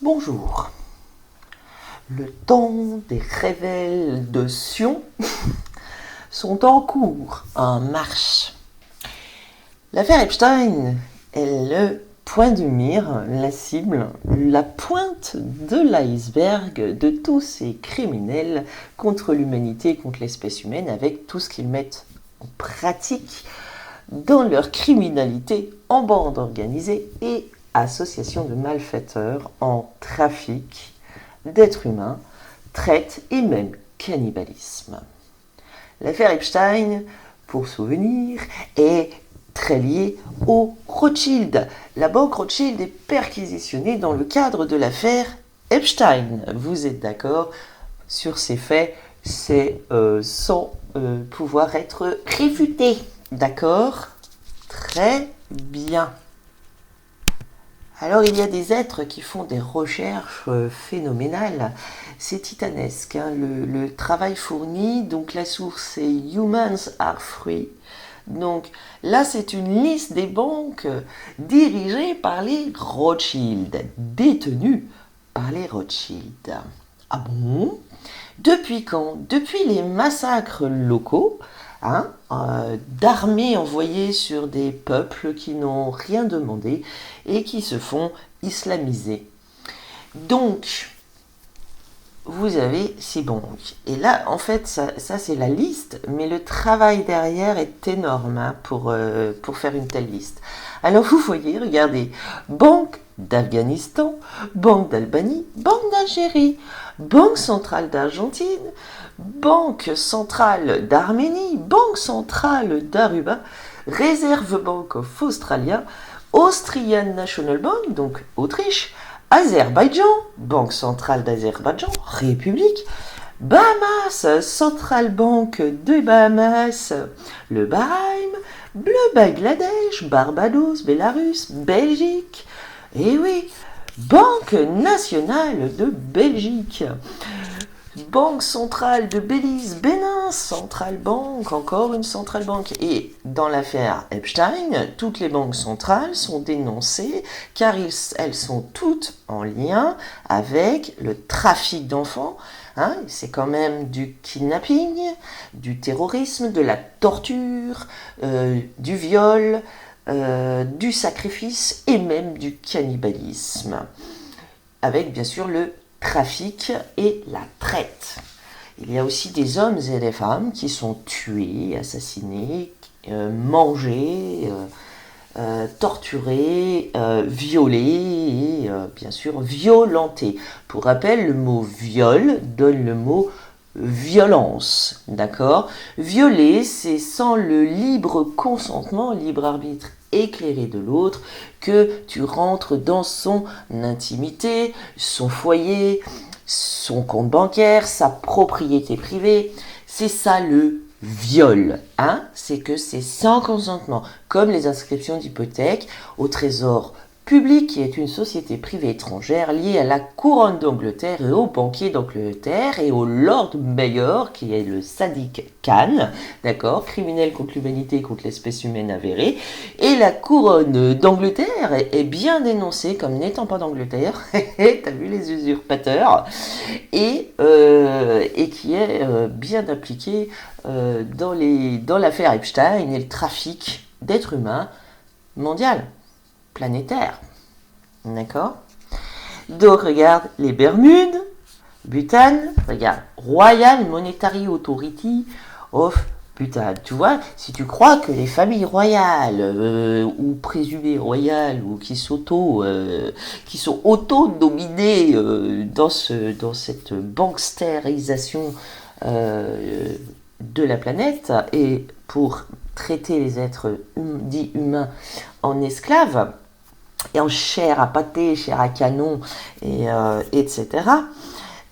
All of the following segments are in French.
Bonjour. Le temps des révélations de Sion sont en cours, en marche. L'affaire Epstein est le point de mire, la cible, la pointe de l'iceberg de tous ces criminels contre l'humanité, contre l'espèce humaine, avec tout ce qu'ils mettent en pratique dans leur criminalité en bande organisée et association de malfaiteurs en trafic d'êtres humains, traite et même cannibalisme. L'affaire Epstein, pour souvenir, est très liée au Rothschild. La banque Rothschild est perquisitionnée dans le cadre de l'affaire Epstein. Vous êtes d'accord sur ces faits, c'est sans pouvoir être réfuté. D'accord? Très bien. Alors il y a des êtres qui font des recherches phénoménales. C'est titanesque, hein, le travail fourni. Donc la source est Humans Are Free. Donc là c'est une liste des banques dirigées par les Rothschild, détenues par les Rothschild. Ah bon? Depuis quand? Depuis les massacres locaux, d'armées envoyées sur des peuples qui n'ont rien demandé et qui se font islamiser. Donc, vous avez ces banques. Et là, en fait, ça c'est la liste, mais le travail derrière est énorme pour faire une telle liste. Alors vous voyez, regardez, Banque d'Afghanistan, Banque d'Albanie, Banque d'Algérie, Banque centrale d'Argentine, Banque centrale d'Arménie, Banque centrale d'Aruba, Reserve Bank of Australia, Austrian National Bank, donc Autriche, Azerbaïdjan, Banque centrale d'Azerbaïdjan, République, Bahamas, Central Bank de Bahamas, le Bahreïn, le Bangladesh, Barbados, Bélarus, Belgique, et oui, Banque nationale de Belgique, Banque centrale de Belize, Bénin, Central Bank, encore une Central Bank. Et dans l'affaire Epstein, toutes les banques centrales sont dénoncées car elles sont toutes en lien avec le trafic d'enfants. C'est quand même du kidnapping, du terrorisme, de la torture, du viol, du sacrifice et même du cannibalisme. Avec bien sûr le trafic et la traite. Il y a aussi des hommes et des femmes qui sont tués, assassinés, mangés, torturés, violés et bien sûr violentés. Pour rappel, le mot viol donne le mot violence, d'accord? Violer, c'est sans le libre consentement, libre arbitre éclairé de l'autre, que tu rentres dans son intimité, son foyer, son compte bancaire, sa propriété privée. C'est ça le viol, c'est que c'est sans consentement, comme les inscriptions d'hypothèque au trésor public, qui est une société privée étrangère liée à la couronne d'Angleterre et aux banquiers d'Angleterre et au Lord Mayor, qui est le Sadiq Khan, d'accord, criminel contre l'humanité, contre l'espèce humaine avérée. Et la couronne d'Angleterre est bien dénoncée comme n'étant pas d'Angleterre, t'as vu les usurpateurs, et qui est bien impliquée dans l'affaire Epstein et le trafic d'êtres humains mondial. Planétaire. D'accord? Donc, regarde les Bermudes, Bhutan, regarde, Royal Monetary Authority of Bhutan. Tu vois, si tu crois que les familles royales ou présumées royales ou qui sont auto-dominées dans cette banksterisation de la planète et pour traiter les êtres dits humains en esclaves et en chair à pâté, chair à canon, etc.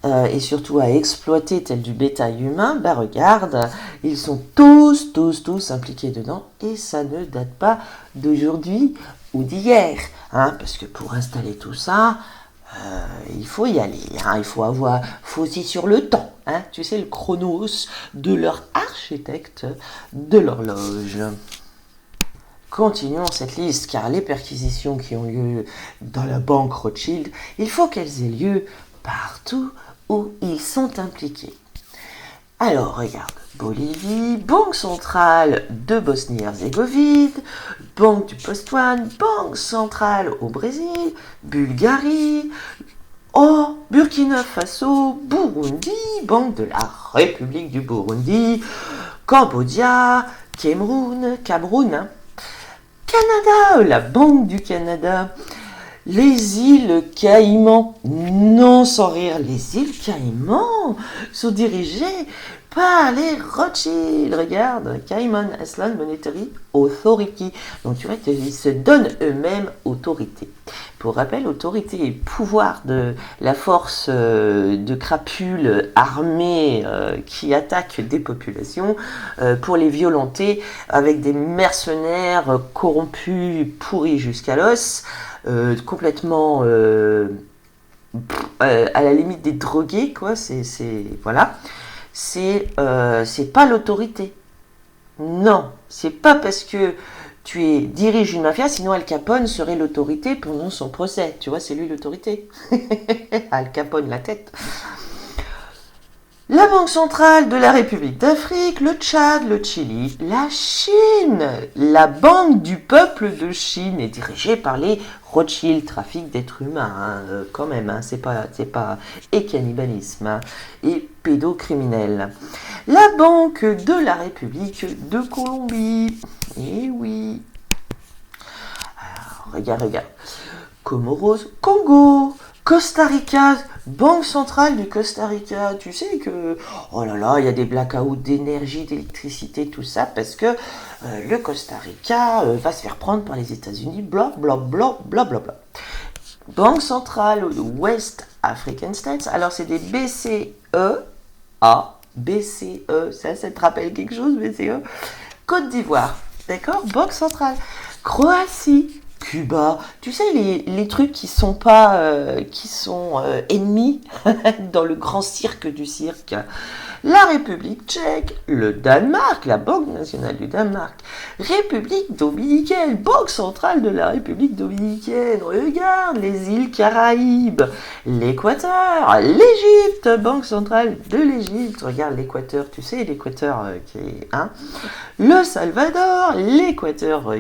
Et surtout à exploiter tel du bétail humain, regarde, ils sont tous impliqués dedans et ça ne date pas d'aujourd'hui ou d'hier. Parce que pour installer tout ça, il faut y aller, il faut aussi sur le temps, tu sais, le chronos de leur architecte de l'horloge. continuons cette liste, car les perquisitions qui ont lieu dans la banque Rothschild, il faut qu'elles aient lieu partout où ils sont impliqués. Alors, regarde, Bolivie, Banque centrale de Bosnie-Herzégovine, Banque du Botswana, Banque centrale au Brésil, Bulgarie, Burkina Faso, Burundi, Banque de la République du Burundi, Cambodia, Cameroun, Canada, la Banque du Canada, les îles Caïmans, non sans rire, les îles Caïmans sont dirigées par les Rothschild. Regarde, Cayman Island Monetary Authority. Donc tu vois qu'ils se donnent eux-mêmes autorité. Pour rappel, autorité et pouvoir de la force de crapules armées qui attaquent des populations pour les violenter avec des mercenaires corrompus, pourris jusqu'à l'os, complètement à la limite des drogués, quoi. Voilà. C'est pas l'autorité. Non, c'est pas parce que tu diriges une mafia, sinon Al Capone serait l'autorité pendant son procès. Tu vois, c'est lui l'autorité. Al Capone, la tête. La Banque centrale de la République d'Afrique, le Tchad, le Chili, la Chine. La Banque du peuple de Chine est dirigée par les Rothschild, trafic d'êtres humains, quand même, c'est pas et cannibalisme, et pédocriminel. La Banque de la République de Colombie, eh oui. Alors, regarde. Comoros, Congo, Costa Rica, Banque centrale du Costa Rica. Tu sais que, oh là là, il y a des blackouts d'énergie, d'électricité, tout ça, parce que le Costa Rica va se faire prendre par les États-Unis, bla bla bla bla bla bla. Banque centrale West African States. Alors, c'est des BCE, BCE, ça te rappelle quelque chose, BCE? Côte d'Ivoire, d'accord? Banque centrale. Croatie. Cuba, tu sais les trucs qui sont pas ennemis dans le grand cirque du cirque. La République tchèque, le Danemark, la Banque nationale du Danemark, République dominicaine, Banque centrale de la République dominicaine, regarde les îles Caraïbes, l'Équateur, l'Égypte, Banque centrale de l'Égypte, regarde l'Équateur, tu sais l'Équateur le Salvador, l'Équateur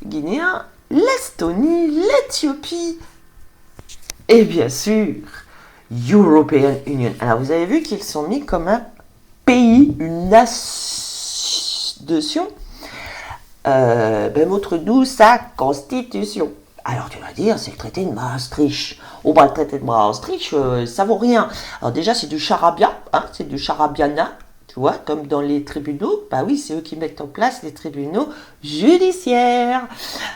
guinéen, l'Estonie, l'Éthiopie et bien sûr European Union. Alors vous avez vu qu'ils sont mis comme un pays, une nation, montre nous sa constitution. Alors tu vas dire, c'est le traité de Maastricht. Oh bah le traité de Maastricht, ça vaut rien. Alors déjà c'est du charabia, c'est du charabiana. Tu vois, comme dans les tribunaux, bah oui, c'est eux qui mettent en place les tribunaux judiciaires.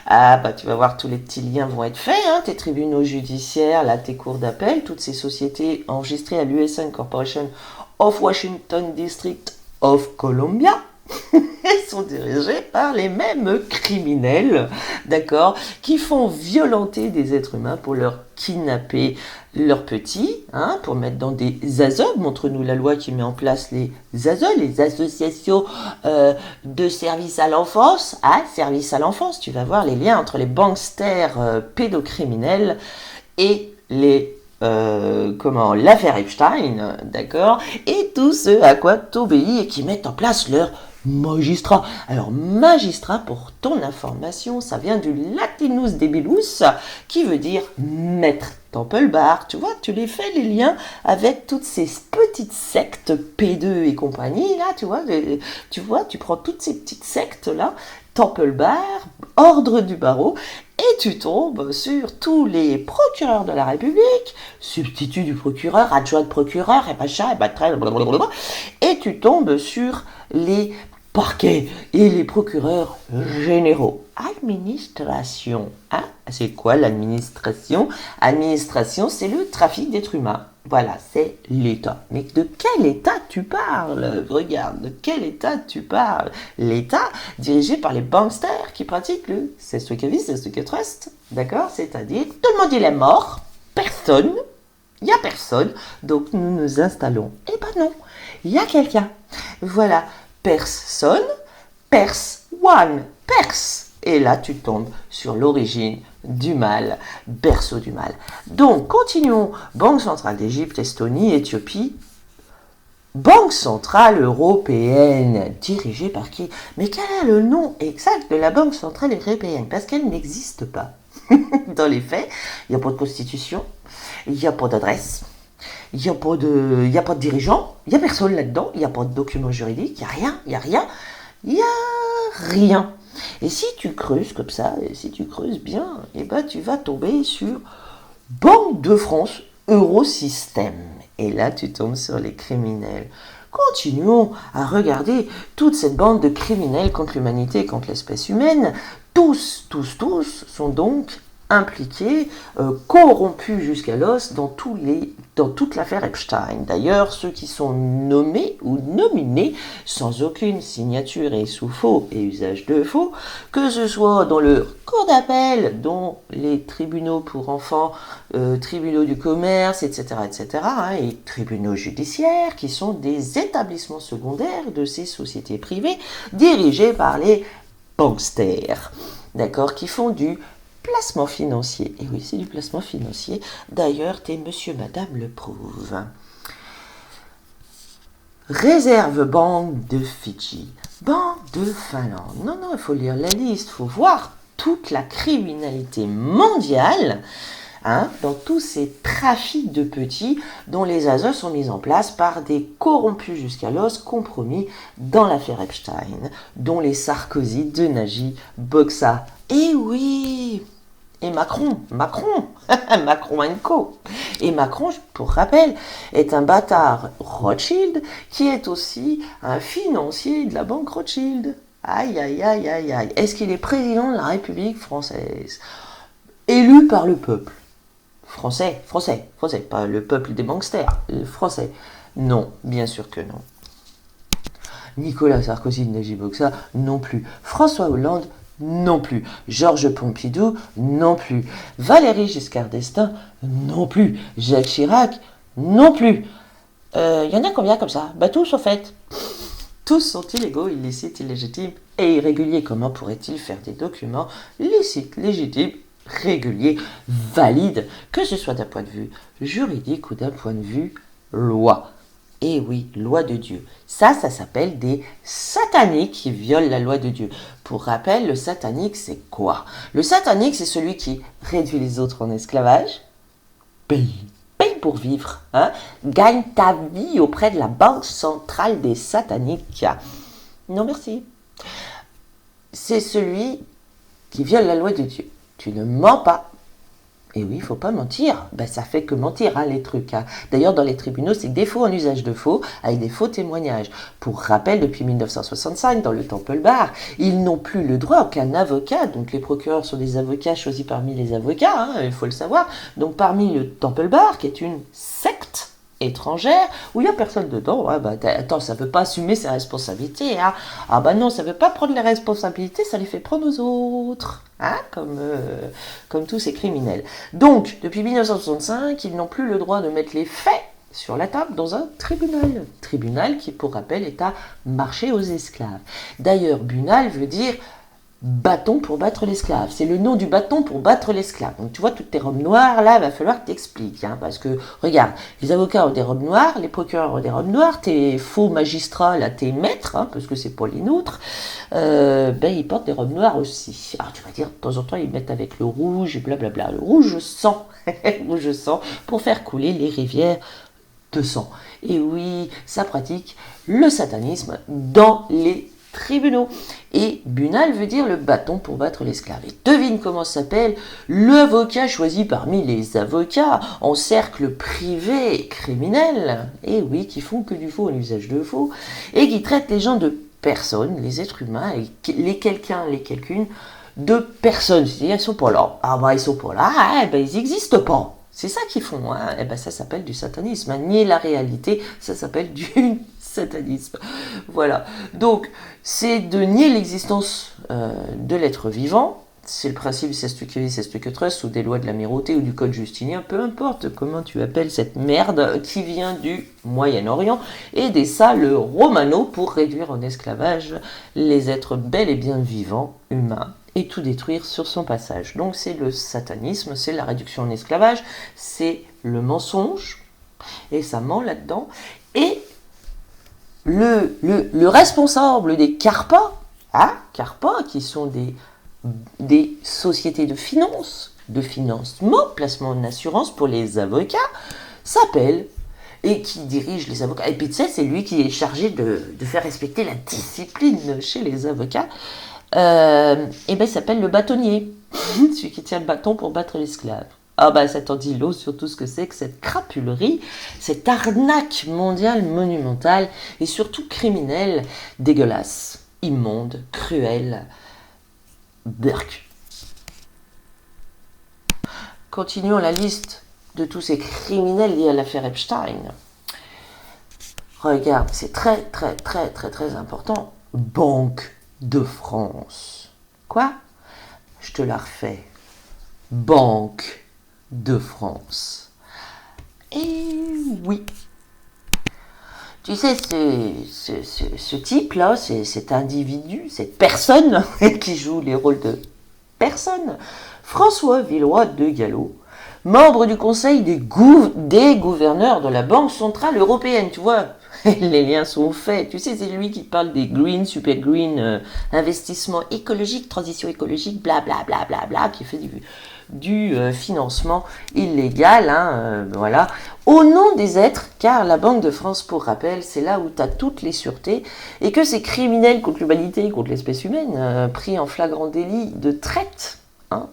Ah bah tu vas voir, tous les petits liens vont être faits, tes tribunaux judiciaires, là tes cours d'appel, toutes ces sociétés enregistrées à l'USN Corporation of Washington District of Columbia. Elles sont dirigées par les mêmes criminels, d'accord, qui font violenter des êtres humains pour leur kidnapper leurs petits, pour mettre dans des ASOL. Montre-nous la loi qui met en place les ASOL, les associations de services à l'enfance. Services à l'enfance, tu vas voir les liens entre les banksters pédocriminels et l'affaire Epstein, d'accord, et tous ceux à quoi t'obéis et qui mettent en place leur magistrat. Alors, magistrat, pour ton information, ça vient du latinus debilus, qui veut dire maître. Temple Bar, tu vois, tu les fais les liens avec toutes ces petites sectes P2 et compagnie, là, tu vois, tu prends toutes ces petites sectes-là, Temple Bar, ordre du barreau, et tu tombes sur tous les procureurs de la République, substitut du procureur, adjoint de procureur, et machin, et tu tombes sur les parquets et les procureurs généraux. Administration. C'est quoi l'administration? Administration, c'est le trafic d'êtres humains. Voilà, c'est l'État. Mais de quel État tu parles? Regarde, de quel État tu parles? L'État dirigé par les banksters qui pratiquent le c'est ce que vit, c'est ce que trust. D'accord? C'est-à-dire, tout le monde il est mort, personne, il n'y a personne, donc nous nous installons. Eh ben non, il y a quelqu'un. Voilà, personne, one. Perse. Et là, tu tombes sur l'origine du mal, berceau du mal. Donc, continuons. Banque centrale d'Égypte, Estonie, Éthiopie. Banque centrale européenne, dirigée par qui? Mais quel est le nom exact de la Banque centrale européenne? Parce qu'elle n'existe pas. Dans les faits, il n'y a pas de constitution, il n'y a pas d'adresse, il n'y a pas de dirigeant, il n'y a personne là-dedans, il n'y a pas de document juridique, il n'y a rien, il n'y a rien, il n'y a rien. Et si tu creuses comme ça, et si tu creuses bien, eh ben, tu vas tomber sur Banque de France, Eurosystème. Et là, tu tombes sur les criminels. Continuons à regarder toute cette bande de criminels contre l'humanité et contre l'espèce humaine. Tous sont donc impliqués, corrompus jusqu'à l'os dans toute l'affaire Epstein. D'ailleurs, ceux qui sont nommés ou nominés sans aucune signature et sous faux et usage de faux, que ce soit dans le cours d'appel, dont les tribunaux pour enfants, tribunaux du commerce, etc., et tribunaux judiciaires, qui sont des établissements secondaires de ces sociétés privées dirigées par les banksters, d'accord, qui font du placement financier. Et oui, c'est du placement financier. D'ailleurs, tes monsieur, madame le prouvent. Réserve Banque de Fidji, Banque de Finlande. Non, il faut lire la liste, il faut voir toute la criminalité mondiale, dans tous ces trafics de petits dont les ASE sont mis en place par des corrompus jusqu'à l'os compromis dans l'affaire Epstein, dont les Sarkozy, de Nagy, Boxa. Et oui, et Macron Macron & Co. Et Macron, pour rappel, est un bâtard Rothschild qui est aussi un financier de la banque Rothschild. Aïe. Est-ce qu'il est président de la République française? Élu par le peuple. Français, pas le peuple des banksters, français. Non, bien sûr que non. Nicolas Sarkozy, Najib Boxa, non plus. François Hollande, non plus. Georges Pompidou, non plus. Valéry Giscard d'Estaing, non plus. Jacques Chirac, non plus. Y en a combien comme ça? Bah tous, en fait. Tous sont illégaux, illicites, illégitimes et irréguliers. Comment pourraient-ils faire des documents licites, légitimes, réguliers, valides, que ce soit d'un point de vue juridique ou d'un point de vue loi? Et oui, loi de Dieu. Ça s'appelle des sataniques qui violent la loi de Dieu. Pour rappel, le satanique, c'est quoi? Le satanique, c'est celui qui réduit les autres en esclavage, paye pour vivre, gagne ta vie auprès de la banque centrale des sataniques. Non, merci. C'est celui qui viole la loi de Dieu. Tu ne mens pas. Et oui, il ne faut pas mentir. Ça fait que mentir, les trucs. D'ailleurs, dans les tribunaux, c'est des faux en usage de faux, avec des faux témoignages. Pour rappel, depuis 1965, dans le Temple Bar, ils n'ont plus le droit qu'un avocat, donc les procureurs sont des avocats choisis parmi les avocats, il faut le savoir, donc parmi le Temple Bar, qui est une secte étrangère, où il n'y a personne dedans. Attends, ça ne veut pas assumer ses responsabilités. Non, ça ne veut pas prendre les responsabilités, ça les fait prendre aux autres. Comme tous ces criminels. Donc, depuis 1965, ils n'ont plus le droit de mettre les faits sur la table dans un tribunal. Tribunal qui, pour rappel, est à marché aux esclaves. D'ailleurs, bunal veut dire bâton pour battre l'esclave. C'est le nom du bâton pour battre l'esclave. Donc tu vois, toutes tes robes noires, là, il va falloir que tu expliques. Parce que, regarde, les avocats ont des robes noires, les procureurs ont des robes noires, tes faux magistrats, là, tes maîtres, parce que c'est pas les nôtres, ils portent des robes noires aussi. Alors tu vas dire, de temps en temps, ils mettent avec le rouge et blablabla. Le rouge sang, rouge sang, pour faire couler les rivières de sang. Et oui, ça pratique le satanisme dans les tribunaux. Et bunal veut dire le bâton pour battre l'esclave. Et devine comment s'appelle l'avocat choisi parmi les avocats en cercle privé criminel. Et oui, qui font que du faux en usage de faux et qui traitent les gens de personnes, les êtres humains, les quelqu'une, de personnes. C'est-à-dire, ils sont pas là. Ils sont pas là, ils n'existent pas. C'est ça qu'ils font. Ça s'appelle du satanisme. Nier la réalité, ça s'appelle du satanisme. Voilà. Donc, c'est de nier l'existence de l'être vivant, c'est le principe trust ou des lois de l'amirauté ou du code justinien, peu importe comment tu appelles cette merde qui vient du Moyen-Orient, aider ça le Romano pour réduire en esclavage les êtres bel et bien vivants, humains, et tout détruire sur son passage. Donc c'est le satanisme, c'est la réduction en esclavage, c'est le mensonge, et ça ment là-dedans, et le responsable des Carpas, Carpas qui sont des sociétés de financement, placement en assurance pour les avocats, s'appelle, et qui dirige les avocats. Et puis tu sais, c'est lui qui est chargé de faire respecter la discipline chez les avocats. Et ben il s'appelle le bâtonnier, celui qui tient le bâton pour battre l'esclave. Ah bah ça t'en dit long sur tout ce que c'est que cette crapulerie, cette arnaque mondiale monumentale et surtout criminelle, dégueulasse, immonde, cruelle. Burk. Continuons la liste de tous ces criminels liés à l'affaire Epstein. Regarde, c'est très très très très très important. Banque de France. Quoi? Je te la refais. Banque de France. Et oui. Tu sais, ce type-là, cet individu, cette personne qui joue les rôles de personne, François Villeroy de Galhau, membre du conseil des gouverneurs de la Banque Centrale Européenne, tu vois, les liens sont faits. Tu sais, c'est lui qui parle des green, super green, investissement écologique, transition écologique, bla bla bla bla bla, qui fait du financement illégal, voilà, au nom des êtres, car la Banque de France, pour rappel, c'est là où tu as toutes les sûretés, et que ces criminels contre l'humanité, contre l'espèce humaine, pris en flagrant délit de traite,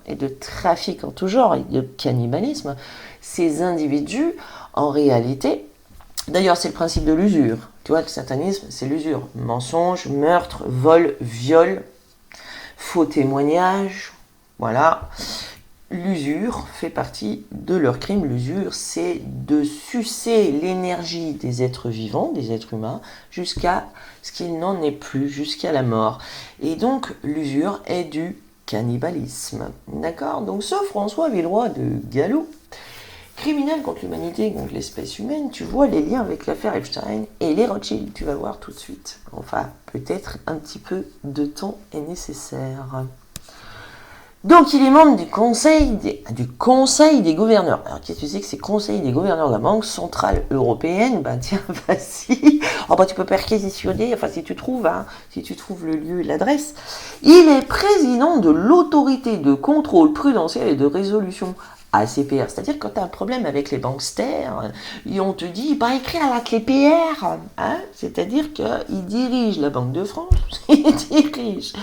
et de trafic en tout genre, et de cannibalisme, ces individus, en réalité, d'ailleurs c'est le principe de l'usure, tu vois, le satanisme, c'est l'usure, mensonge, meurtre, vol, viol, faux témoignage, voilà. L'usure fait partie de leur crime. L'usure, c'est de sucer l'énergie des êtres vivants, des êtres humains, jusqu'à ce qu'il n'en ait plus, jusqu'à la mort. Et donc, l'usure est du cannibalisme. D'accord? Donc, ce François Villeroy de Galhau, criminel contre l'humanité, contre l'espèce humaine, tu vois les liens avec l'affaire Epstein et les Rothschild, tu vas voir tout de suite. Enfin, peut-être un petit peu de temps est nécessaire. Donc, il est membre du conseil des gouverneurs. Alors, qu'est-ce que tu sais que c'est conseil des gouverneurs de la Banque Centrale Européenne? Ben, tiens, vas-y. Oh, ben, tu peux perquisitionner, enfin, si tu trouves le lieu et l'adresse. Il est président de l'autorité de contrôle prudentiel et de résolution ACPR. C'est-à-dire, quand tu as un problème avec les banksters, on te dit, bah, écris à la clé PR. C'est-à-dire qu'il dirige la Banque de France, il dirige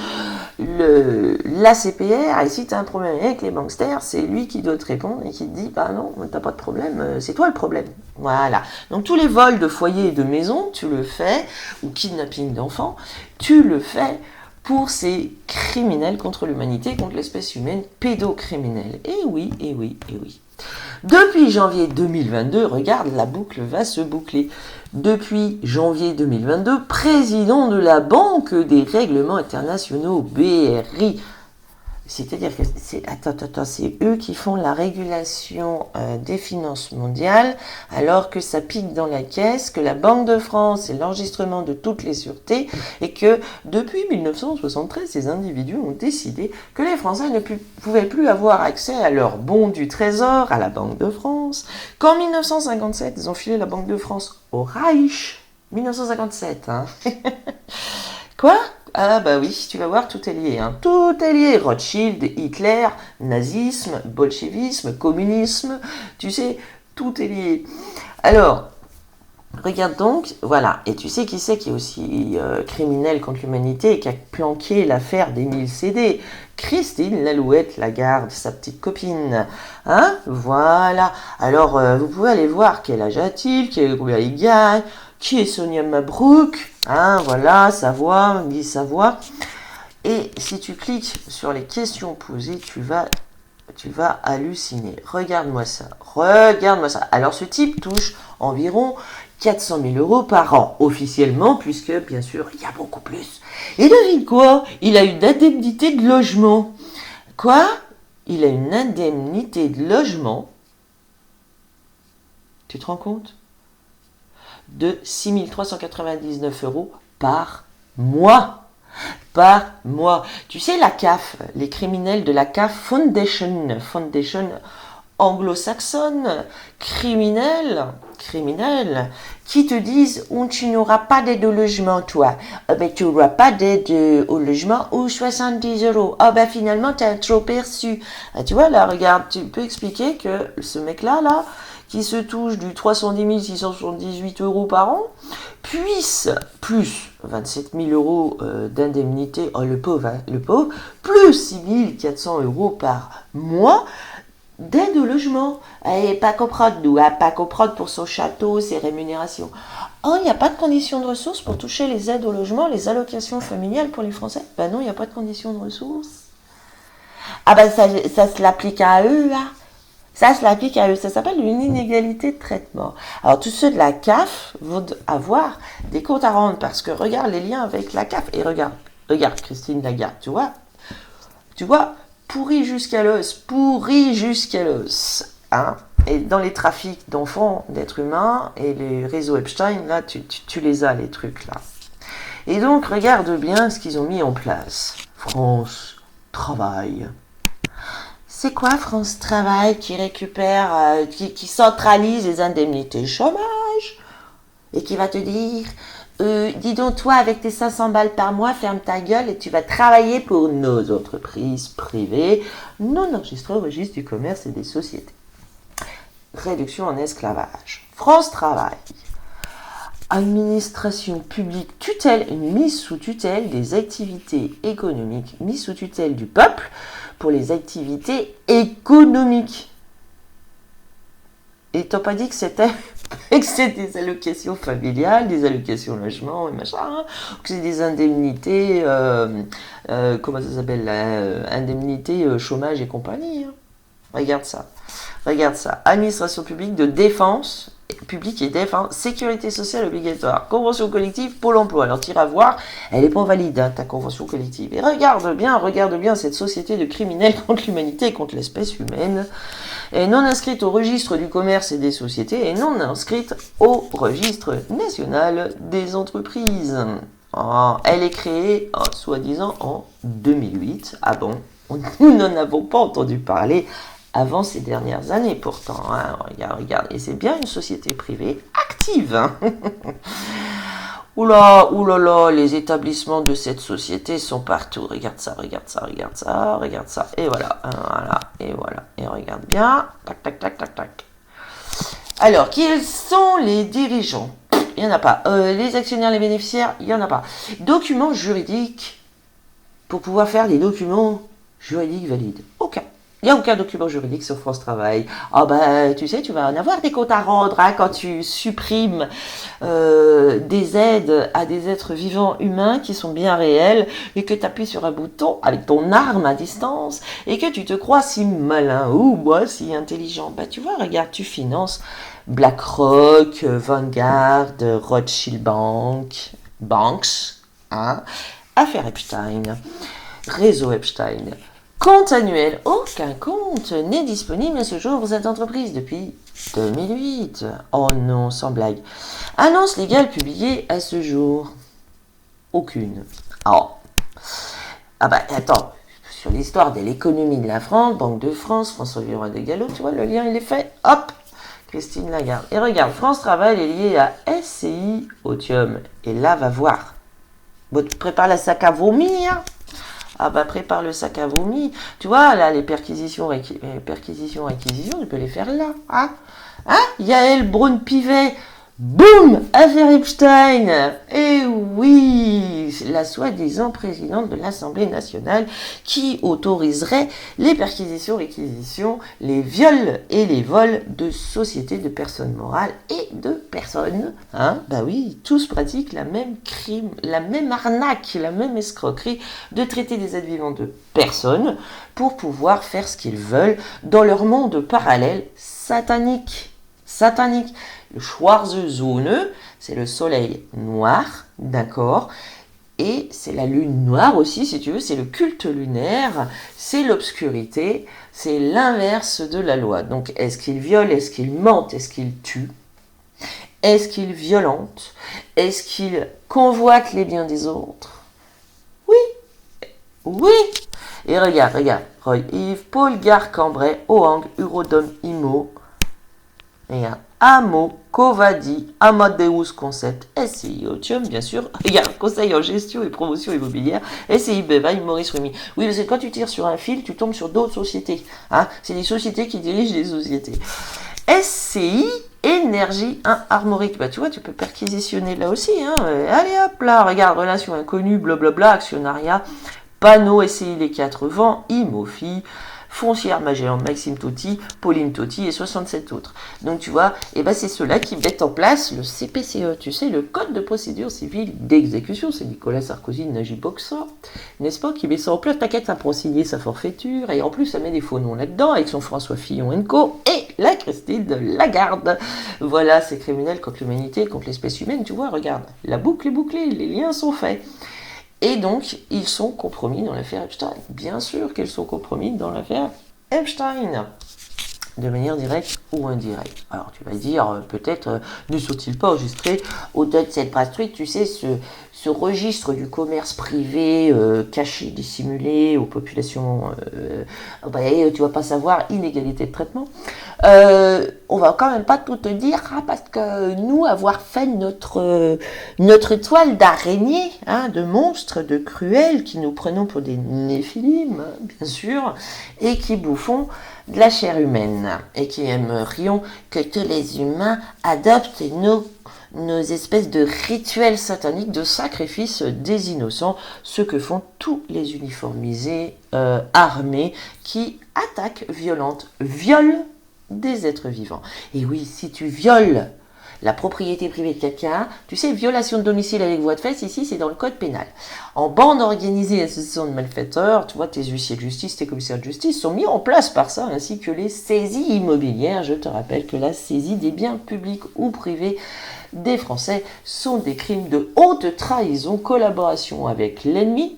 l'ACPR, et si tu as un problème avec les banksters, c'est lui qui doit te répondre et qui te dit, bah non, t'as pas de problème, c'est toi le problème. Voilà. Donc, tous les vols de foyer et de maison, tu le fais, ou kidnapping d'enfants, tu le fais pour ces criminels contre l'humanité, contre l'espèce humaine, pédocriminels. Et oui, et oui, et oui. Depuis janvier 2022, regarde, la boucle va se boucler. Depuis janvier 2022, président de la Banque des règlements internationaux, BRI. C'est-à-dire que c'est eux qui font la régulation des finances mondiales, alors que ça pique dans la caisse, que la Banque de France c'est l'enregistrement de toutes les sûretés, et que depuis 1973, ces individus ont décidé que les Français ne pouvaient plus avoir accès à leurs bons du Trésor, à la Banque de France, qu'en 1957, ils ont filé la Banque de France au Reich. 1957, hein. Quoi? Ah bah oui, tu vas voir, tout est lié. Tout est lié. Rothschild, Hitler, nazisme, bolchevisme, communisme, tu sais, tout est lié. Alors, regarde donc, voilà. Et tu sais qui c'est qui est aussi criminel contre l'humanité et qui a planqué l'affaire d'Émile Sédé? Christine Lalouette Lagarde, sa petite copine. Voilà. Alors, vous pouvez aller voir quel âge a-t-il, combien il gagne, qui est Sonia Mabrouk, voilà, sa voix, Guy Savoie. Et si tu cliques sur les questions posées, tu vas halluciner. Regarde-moi ça. Alors, ce type touche environ 400 000 euros par an, officiellement, puisque, bien sûr, il y a beaucoup plus. Et devine quoi? Il a une indemnité de logement. Quoi? Il a une indemnité de logement, tu te rends compte? De 6 399 € par mois. Par mois. Tu sais, la CAF, les criminels de la CAF Foundation anglo-saxonne, criminels, qui te disent tu n'auras pas d'aide au logement, toi. Ben, tu n'auras pas d'aide au logement ou 70 €. Ah ben finalement, tu as trop perçu. Ah, tu vois, là, regarde, tu peux expliquer que ce mec-là, là, qui se touche du 310 678 € par an, puisse, plus 27 000 € d'indemnité, oh le pauvre, plus 6 400 € par mois, d'aide au logement. Et pas comprendre, nous, pas comprendre pour son château, ses rémunérations. Oh, il n'y a pas de condition de ressources pour toucher les aides au logement, les allocations familiales pour les Français? Ben non, il n'y a pas de condition de ressources. Ah ben ça se l'applique à eux, là. Ça se l'applique à eux. Ça s'appelle une inégalité de traitement. Alors, tous ceux de la CAF vont avoir des comptes à rendre parce que regarde les liens avec la CAF. Et regarde Christine Lagarde, tu vois, pourri jusqu'à l'os, hein. Et dans les trafics d'enfants, d'êtres humains et les réseaux Epstein, là, tu les as, les trucs, là. Et donc, regarde bien ce qu'ils ont mis en place. France Travail. C'est quoi France Travail qui récupère, qui centralise les indemnités chômage et qui va te dire dis donc toi avec tes 500 balles par mois, ferme ta gueule et tu vas travailler pour nos entreprises privées non enregistrées au registre du commerce et des sociétés. Réduction en esclavage. France Travail. Administration publique tutelle, mise sous tutelle des activités économiques, mise sous tutelle du peuple pour les activités économiques. Et t'as pas dit que c'était des allocations familiales, des allocations logement et machin, que c'est des indemnités, comment ça s'appelle, indemnités chômage et compagnie. Hein. Regarde ça. Administration publique de défense, publique et défense, sécurité sociale obligatoire, convention collective, Pôle emploi. Alors tu iras voir, elle n'est pas valide, hein, ta convention collective. Et regarde bien cette société de criminels contre l'humanité et contre l'espèce humaine, et non inscrite au registre du commerce et des sociétés, et non inscrite au registre national des entreprises. Elle est créée, soi-disant, en 2008. Ah bon, nous n'en avons pas entendu parler avant ces dernières années pourtant. Hein. Regarde. Et c'est bien une société privée active. Hein. Oula, les établissements de cette société sont partout. Regarde ça. Et voilà. Et regarde bien. Tac. Alors, quels sont les dirigeants? Il n'y en a pas. Les actionnaires, les bénéficiaires, il n'y en a pas. Documents juridiques pour pouvoir faire des documents juridiques valides. Aucun. Il n'y a aucun document juridique sur France Travail. Ah ben, tu sais, tu vas en avoir des comptes à rendre hein, quand tu supprimes des aides à des êtres vivants humains qui sont bien réels et que tu appuies sur un bouton avec ton arme à distance et que tu te crois si malin ou moi si intelligent. Ben, tu vois, regarde, tu finances BlackRock, Vanguard, Rothschild Banks, hein, Affaire Epstein, Réseau Epstein. Compte annuel. Aucun compte n'est disponible à ce jour pour cette entreprise depuis 2008. Oh non, sans blague. Annonce légale publiée à ce jour. Aucune. Ah bah attends. Sur l'histoire de l'économie de la France, Banque de France, François Villeroy de Gallo, tu vois, le lien il est fait. Hop, Christine Lagarde. Et regarde, France Travail est lié à SCI Otium. Et là, va voir. Bon, tu prépares la sac à vomir. Ah bah prépare le sac à vomi. Tu vois, là, les perquisitions, tu peux les faire là. Hein Yael Braun-Pivet, boum, affaire Epstein. Et oui, la soi-disant présidente de l'Assemblée nationale qui autoriserait les perquisitions, réquisitions, les viols et les vols de sociétés de personnes morales et de personnes. Bah oui, tous pratiquent la même crime, la même arnaque, la même escroquerie de traiter des êtres vivants de personnes pour pouvoir faire ce qu'ils veulent dans leur monde parallèle satanique. Le Schwarzsonne, c'est le soleil noir, d'accord, Et c'est la lune noire aussi, si tu veux, c'est le culte lunaire, c'est l'obscurité, c'est l'inverse de la loi. Donc, est-ce qu'il viole, est-ce qu'il mente, est-ce qu'il tue? Est-ce qu'il violente? Est-ce qu'il convoite les biens des autres? Oui, oui. Et regarde, Roy Yves, Paul Gare Cambrai, Oang, Urodom Imo, regarde, Amo, Covadi, Amadeus Concept, SCI Otium, bien sûr. Regarde, conseil en gestion et promotion immobilière, SCI Bevaille, Maurice Remy. Oui, parce que quand tu tires sur un fil, tu tombes sur d'autres sociétés. Hein, c'est des sociétés qui dirigent des sociétés. SCI Énergie armorique. Bah, tu vois, tu peux perquisitionner là aussi. Hein. Allez hop là, regarde, relation inconnue, blablabla, actionnariat, panneau, SCI Les 4 Vents, Imofi, Foncière Magellan, Maxime Totti, Pauline Totti et 67 autres. Donc tu vois, et ben c'est ceux-là qui mettent en place le CPCE, tu sais, le Code de procédure civile d'exécution. C'est Nicolas Sarkozy, Najib Boxa, n'est-ce pas, qui met ça en place. T'inquiète, ça pour signer sa forfaiture, et en plus ça met des faux noms là-dedans, avec son François Fillon & Co. et la Christine Lagarde. Voilà, c'est criminel contre l'humanité, contre l'espèce humaine, tu vois, regarde, la boucle est bouclée, les liens sont faits. Et donc, ils sont compromis dans l'affaire Epstein. Bien sûr qu'ils sont compromis dans l'affaire Epstein. De manière directe ou indirecte. Alors, tu vas dire, peut-être, ne sont-ils pas enregistrés au-delà de cette Bradstreet, tu sais, ce registre du commerce privé caché, dissimulé aux populations, tu vas pas savoir, inégalité de traitement. On va quand même pas tout te dire, hein, parce que nous, avoir fait notre toile d'araignée, hein, de monstres, de cruels, qui nous prenons pour des néphilim, bien sûr, et qui bouffons de la chair humaine, et qui aimerions que tous les humains adoptent nos espèces de rituels sataniques de sacrifice des innocents, ce que font tous les uniformisés armés qui attaquent, violent des êtres vivants. Et oui, si tu violes la propriété privée de quelqu'un, tu sais, violation de domicile avec voie de fait, ici c'est dans le code pénal. En bande organisée, association de malfaiteurs, tu vois, tes huissiers de justice, tes commissaires de justice sont mis en place par ça, ainsi que les saisies immobilières. Je te rappelle que la saisie des biens publics ou privés des Français sont des crimes de haute trahison, collaboration avec l'ennemi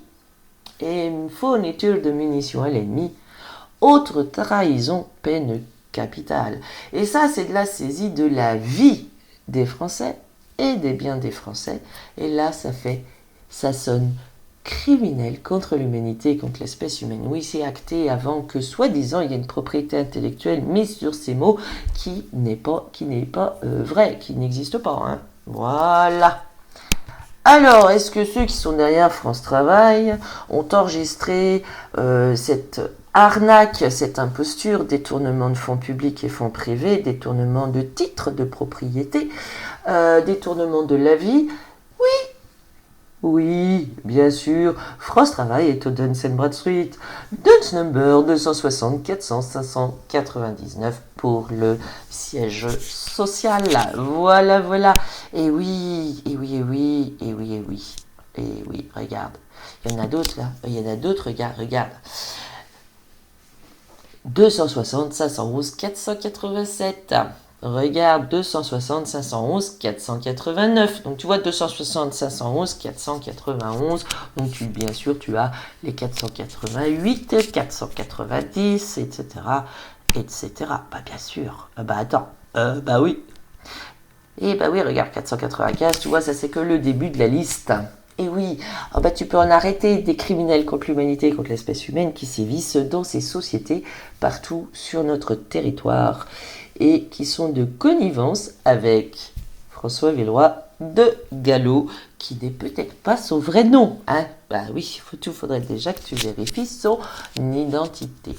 et fourniture de munitions à l'ennemi, autre trahison, peine capitale. Et ça, c'est de la saisie de la vie des Français et des biens des Français. Et là, ça sonne criminel contre l'humanité, contre l'espèce humaine. Oui, c'est acté avant que, soi-disant, il y ait une propriété intellectuelle mise sur ces mots qui n'est pas vrai, qui n'existe pas. Hein. Voilà. Alors, est-ce que ceux qui sont derrière France Travail ont enregistré cette arnaque, cette imposture, détournement de fonds publics et fonds privés, détournement de titres de propriété, détournement de la vie? Oui, bien sûr, France Travail est au Dun & Bradstreet, Duns number 260 400 599 pour le siège social. Voilà. Et oui, regarde. Il y en a d'autres là, regarde. 260 511 487. Regarde, 260 511 489. Donc tu vois 260 511 491. Donc bien sûr tu as les 488, 490, etc. Bah bien sûr. Bah oui. Et bah oui, regarde 495. Tu vois, ça c'est que le début de la liste. Et oui, tu peux en arrêter des criminels contre l'humanité, contre l'espèce humaine qui sévissent dans ces sociétés partout sur notre territoire et qui sont de connivence avec François Villeroy de Gallo, qui n'est peut-être pas son vrai nom. Hein. Bah oui, il faudrait déjà que tu vérifies son identité.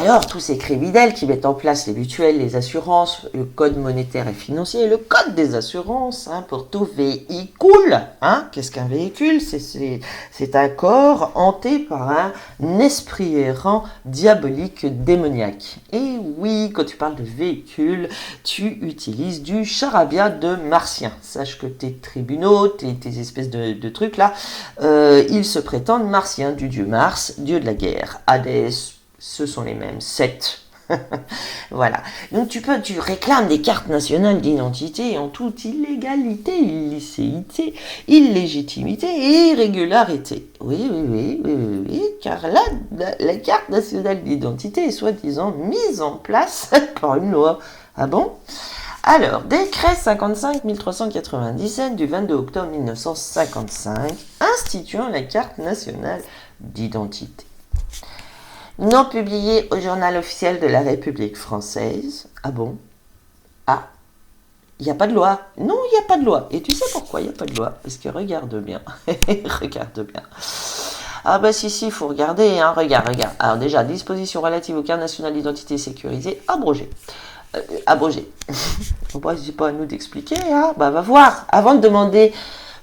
Alors, tous ces criminels qui mettent en place les mutuelles, les assurances, le code monétaire et financier, le code des assurances, hein, pour tout véhicule. Hein. Qu'est-ce qu'un véhicule? C'est un corps hanté par un esprit errant, diabolique, démoniaque. Et oui, quand tu parles de véhicule, tu utilises du charabia de martien. Sache que tes tribunaux, tes espèces de trucs là, ils se prétendent martiens, du dieu Mars, dieu de la guerre, Hadès. Ce sont les mêmes 7 Voilà. Donc tu réclames des cartes nationales d'identité en toute illégalité, illicéité, illégitimité et irrégularité. Oui, car la carte nationale d'identité est soi-disant mise en place par une loi. Ah bon? Alors, décret 55-1397 du 22 octobre 1955 instituant la carte nationale d'identité. Non publié au journal officiel de la République française. Ah bon? Ah, il n'y a pas de loi. Non, il n'y a pas de loi. Et tu sais pourquoi il n'y a pas de loi? Parce que regarde bien. Regarde bien. Ah bah si, il faut regarder. Hein. Regarde. Alors déjà, disposition relative aux cartes nationales d'identité sécurisées, abrogée. Abrogée. Bon, c'est pas à nous d'expliquer. Hein. Bah va voir. Avant de demander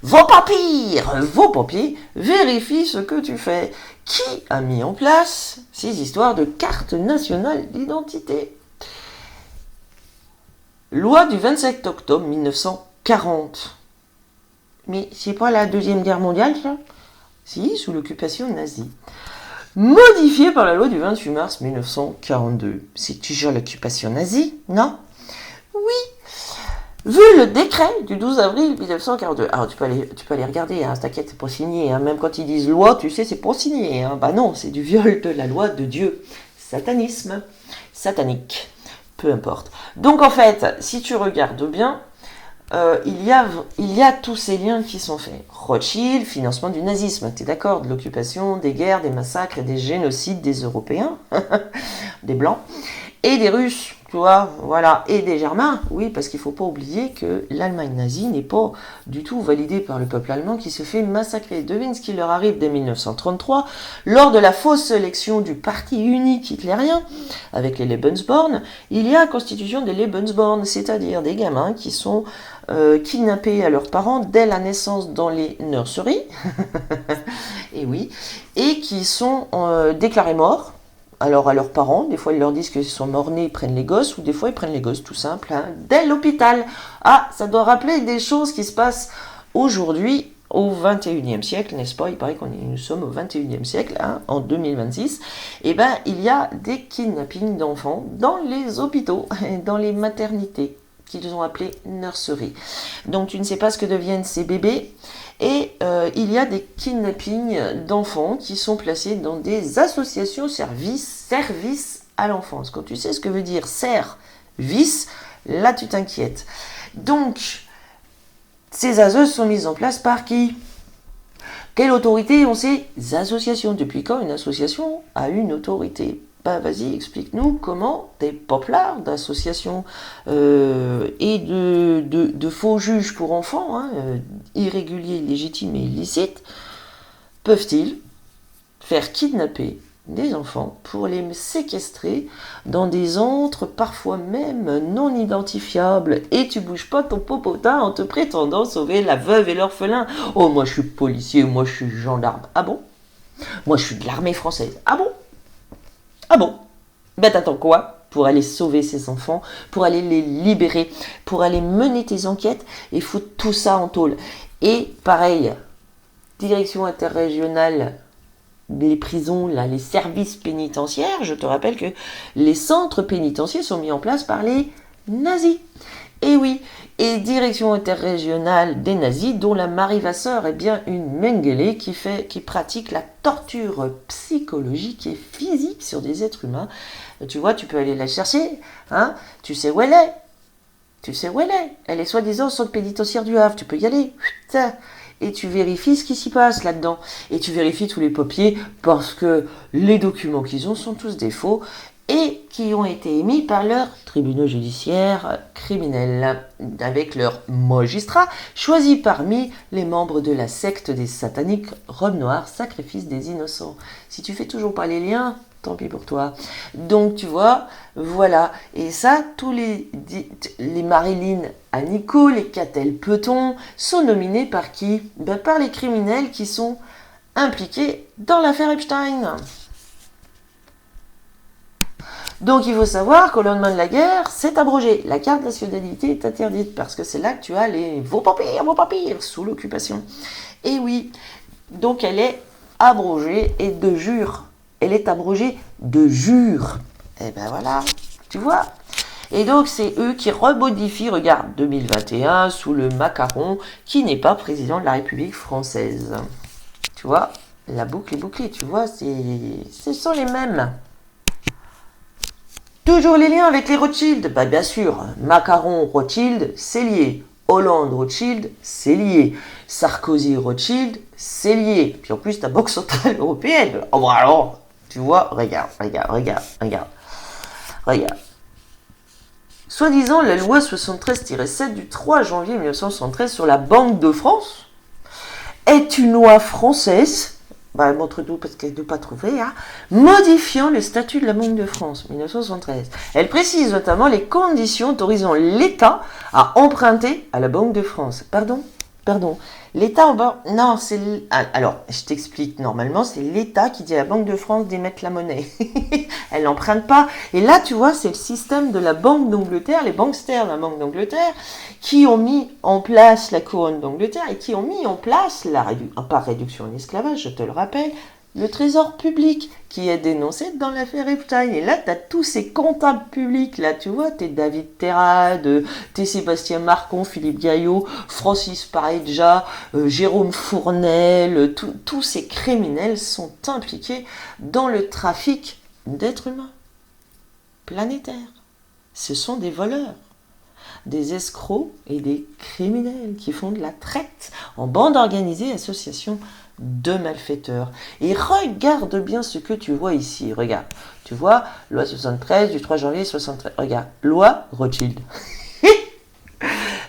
vos papiers, vérifie ce que tu fais. Qui a mis en place ces histoires de carte nationale d'identité? Loi du 27 octobre 1940. Mais c'est pas la Deuxième Guerre mondiale, ça? Si, sous l'occupation nazie. Modifiée par la loi du 28 mars 1942. C'est toujours l'occupation nazie, non? Oui. Vu le décret du 12 avril 1942. Alors tu peux aller regarder, hein, t'inquiète, c'est pas signé. Hein, même quand ils disent loi, tu sais, c'est pas signé. Hein. Bah non, c'est du viol de la loi de Dieu. Satanisme. Satanique. Peu importe. Donc en fait, si tu regardes bien, il y a tous ces liens qui sont faits. Rothschild, financement du nazisme, t'es d'accord? De l'occupation, des guerres, des massacres et des génocides des Européens, des Blancs, et des Russes. Tu vois, voilà, et des Germains, oui, parce qu'il ne faut pas oublier que l'Allemagne nazie n'est pas du tout validée par le peuple allemand qui se fait massacrer. Devine ce qui leur arrive dès 1933, lors de la fausse sélection du parti unique hitlérien, avec les Lebensborn, il y a la constitution des Lebensborn, c'est-à-dire des gamins qui sont kidnappés à leurs parents dès la naissance dans les nurseries, et oui, et qui sont déclarés morts. Alors à leurs parents, des fois ils leur disent qu'ils sont morts-nés, ils prennent les gosses, ou des fois ils prennent les gosses tout simple, hein, dès l'hôpital. Ah, ça doit rappeler des choses qui se passent aujourd'hui au 21e siècle, n'est-ce pas? Il paraît que nous sommes au 21e siècle, hein, en 2026. Et ben il y a des kidnappings d'enfants dans les hôpitaux, dans les maternités, qu'ils ont appelées nurseries. Donc tu ne sais pas ce que deviennent ces bébés. Et il y a des kidnappings d'enfants qui sont placés dans des associations services à l'enfance. Quand tu sais ce que veut dire service, là tu t'inquiètes. Donc, ces ASE sont mises en place par qui? Quelle autorité ont ces associations? Depuis quand une association a une autorité? Ben vas-y, explique-nous comment des peuplards d'associations et de faux juges pour enfants, hein, irréguliers, illégitimes et illicites, peuvent-ils faire kidnapper des enfants pour les séquestrer dans des antres parfois même non identifiables, et tu bouges pas ton popotin en te prétendant sauver la veuve et l'orphelin. Oh, moi je suis policier, moi je suis gendarme. Ah bon? Moi je suis de l'armée française. Ah bon? Ah bon? Ben t'attends quoi pour aller sauver ces enfants, pour aller les libérer, pour aller mener tes enquêtes et foutre tout ça en tôle? Et pareil, direction interrégionale des prisons, là, les services pénitentiaires, je te rappelle que les centres pénitentiaires sont mis en place par les nazis. Et oui, et direction interrégionale des nazis, dont la Marie Vasseur est bien une Mengele qui pratique la torture psychologique et physique sur des êtres humains. Tu vois, tu peux aller la chercher, hein? Tu sais où elle est. Tu sais où elle est. Elle est soi-disant au centre pénitentiaire du Havre. Tu peux y aller. Et tu vérifies ce qui s'y passe là-dedans. Et tu vérifies tous les papiers parce que les documents qu'ils ont sont tous des faux et qui ont été émis par leurs tribunaux judiciaires criminels, avec leurs magistrats choisis parmi les membres de la secte des sataniques robes noires, sacrifice des innocents. Si tu fais toujours pas les liens, tant pis pour toi. Donc tu vois, voilà. Et ça, tous les Marilyn Anico, les Catel Peton sont nominés par qui? Ben, par les criminels qui sont impliqués dans l'affaire Epstein. Donc il faut savoir qu'au lendemain de la guerre, c'est abrogé. La carte de nationalité est interdite parce que c'est là que tu as les vos papiers, sous l'occupation. Et oui, donc elle est abrogée et de jure. Elle est abrogée de jure. Et ben voilà, tu vois. Et donc, c'est eux qui remodifient, regarde, 2021, sous le Macron, qui n'est pas président de la République française. Tu vois, la boucle est bouclée, tu vois, ce sont les mêmes. Toujours les liens avec les Rothschild. Bah, bien sûr, Macron, Rothschild, c'est lié. Hollande, Rothschild, c'est lié. Sarkozy, Rothschild, c'est lié. Puis en plus, ta Banque Centrale Européenne. Oh, bon, alors, tu vois, regarde. Soi-disant, la loi 73-7 du 3 janvier 1973 sur la Banque de France est une loi française, bah, montre-nous parce qu'elle ne doit pas trouver, hein, modifiant le statut de la Banque de France, 1973. Elle précise notamment les conditions autorisant l'État à emprunter à la Banque de France. Pardon. L'État non, c'est... Alors, je t'explique, normalement, c'est l'État qui dit à la Banque de France d'émettre la monnaie. Elle n'emprunte pas. Et là, tu vois, c'est le système de la Banque d'Angleterre, les banksters de la Banque d'Angleterre, qui ont mis en place la couronne d'Angleterre et qui ont mis en place, par réduction en esclavage, je te le rappelle, le trésor public qui est dénoncé dans l'affaire Epstein. Et là, tu as tous ces comptables publics, là, tu vois, t'es David Terrade, t'es Sébastien Marcon, Philippe Gaillot, Francis Pareja, Jérôme Fournel, tous ces criminels sont impliqués dans le trafic d'êtres humains planétaires. Ce sont des voleurs, des escrocs et des criminels qui font de la traite en bande organisée, association de malfaiteurs. Et regarde bien ce que tu vois ici. Regarde, tu vois, loi 73 du 3 janvier 73. Regarde, loi Rothschild.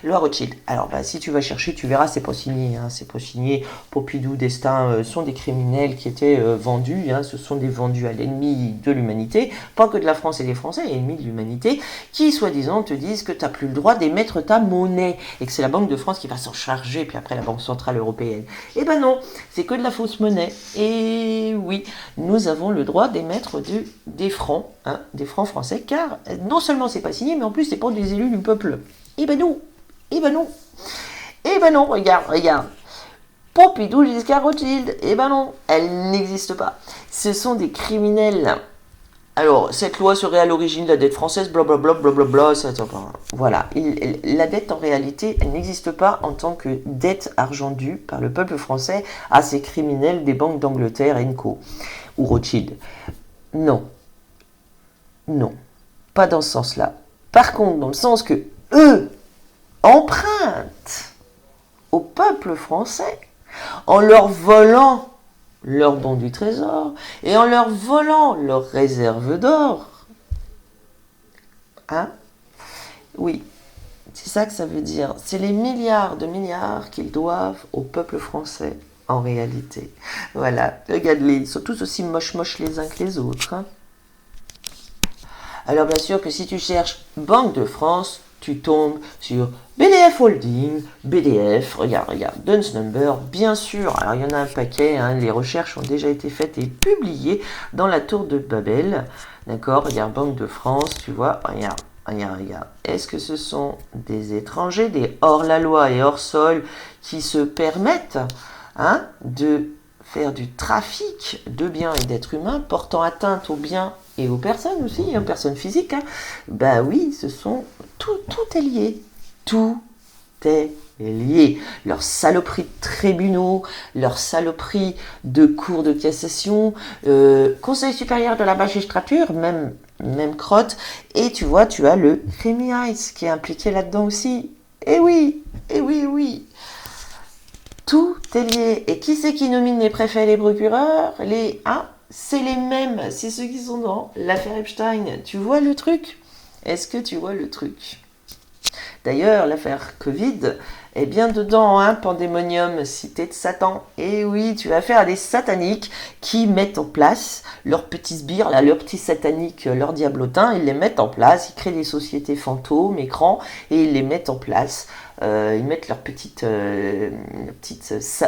Loi Rothschild. Alors, bah, si tu vas chercher, tu verras, c'est pas signé. Hein, c'est pas signé. Pompidou, Destin sont des criminels qui étaient vendus. Hein, ce sont des vendus à l'ennemi de l'humanité. Pas que de la France et des Français, ennemis de l'humanité, qui, soi-disant, te disent que tu n'as plus le droit d'émettre ta monnaie et que c'est la Banque de France qui va s'en charger, puis après la Banque Centrale Européenne. Eh ben non, c'est que de la fausse monnaie. Et oui, nous avons le droit d'émettre des francs, hein, des francs français, car non seulement c'est pas signé, mais en plus c'est pas des élus du peuple. Eh ben non. Eh ben non, regarde. Pompidou Giscard Rothschild, eh ben non, elle n'existe pas. Ce sont des criminels. Alors, cette loi serait à l'origine de la dette française, blablabla, ça tient pas. Voilà, la dette en réalité, elle n'existe pas en tant que dette argent due par le peuple français à ces criminels des banques d'Angleterre, Co. ou Rothschild. Non, pas dans ce sens-là. Par contre, dans le sens que eux empruntent au peuple français en leur volant leurs bons du trésor et en leur volant leurs réserves d'or. Hein? Oui, c'est ça que ça veut dire. C'est les milliards de milliards qu'ils doivent au peuple français en réalité. Voilà, regarde-les, ils sont tous aussi moches les uns que les autres. Hein? Alors bien sûr que si tu cherches Banque de France, tu tombes sur BDF Holding, BDF, regarde, Duns Number, bien sûr. Alors il y en a un paquet, hein, les recherches ont déjà été faites et publiées dans la tour de Babel. D'accord, regarde, Banque de France, tu vois, regarde. Est-ce que ce sont des étrangers, des hors-la-loi et hors-sol qui se permettent de faire du trafic de biens et d'êtres humains portant atteinte aux biens et aux personnes aussi, aux personnes physiques. Bah oui, tout est lié. Tout est lié. Leurs saloperies de tribunaux, leurs saloperies de cours de cassation, Conseil supérieur de la magistrature, même crotte. Et tu vois, tu as le Crimice qui est impliqué là-dedans aussi. Eh oui. Tout est lié. Et qui c'est qui nomine les préfets et les procureurs? C'est les mêmes. C'est ceux qui sont dans l'affaire Epstein. Tu vois le truc? Est-ce que tu vois le truc? D'ailleurs, l'affaire Covid est bien dedans, hein, Pandémonium, cité de Satan. Et oui, tu as affaire à des sataniques qui mettent en place leurs petits sbires, là, leurs petits sataniques, leurs diablotins, ils les mettent en place, ils créent des sociétés fantômes, écrans, et ils les mettent en place. Ils mettent leur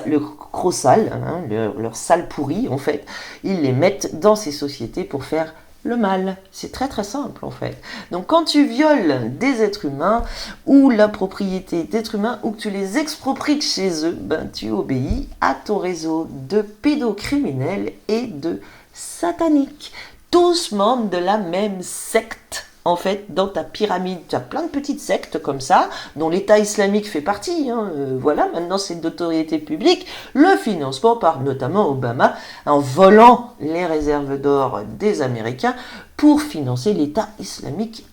le gros sale, hein, leur sale pourri en fait, ils les mettent dans ces sociétés pour faire le mal. C'est très très simple en fait. Donc quand tu violes des êtres humains ou la propriété d'êtres humains ou que tu les expropries de chez eux, tu obéis à ton réseau de pédocriminels et de sataniques. tous membres de la même secte. En fait, dans ta pyramide, tu as plein de petites sectes comme ça, dont l'État islamique fait partie. Voilà, maintenant c'est d'autorité publique. Le financement par notamment Obama, en volant les réserves d'or des Américains pour financer l'État islamique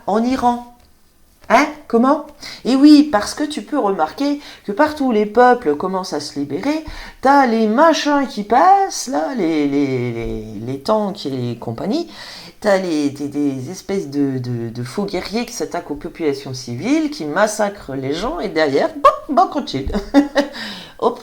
en Iran. Hein? Comment? Et oui, parce que tu peux remarquer que partout où les peuples commencent à se libérer, t'as les machins qui passent, là, les tanks et les compagnies, t'as des espèces de faux guerriers qui s'attaquent aux populations civiles, qui massacrent les gens, et derrière, banqueroute. Hop,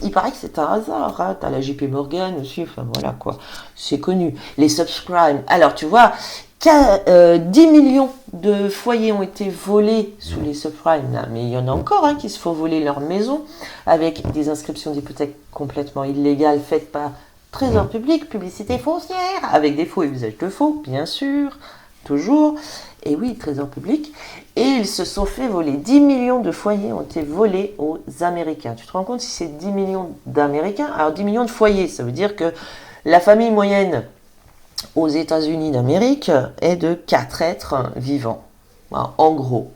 il paraît que c'est un hasard, hein. T'as la JP Morgan aussi, enfin voilà quoi, c'est connu. Les subprimes, alors tu vois, 10 millions de foyers ont été volés sous les subprimes, là. Mais il y en a encore qui se font voler leur maison avec des inscriptions d'hypothèque complètement illégales faites par Trésor public, publicité foncière, avec des faux et usage de faux, bien sûr, toujours. Et oui, Trésor public. Et ils se sont fait voler. 10 millions de foyers ont été volés aux Américains. Tu te rends compte si c'est 10 millions d'Américains? Alors 10 millions de foyers, ça veut dire que la famille moyenne aux États-Unis d'Amérique est de 4 êtres vivants, en gros.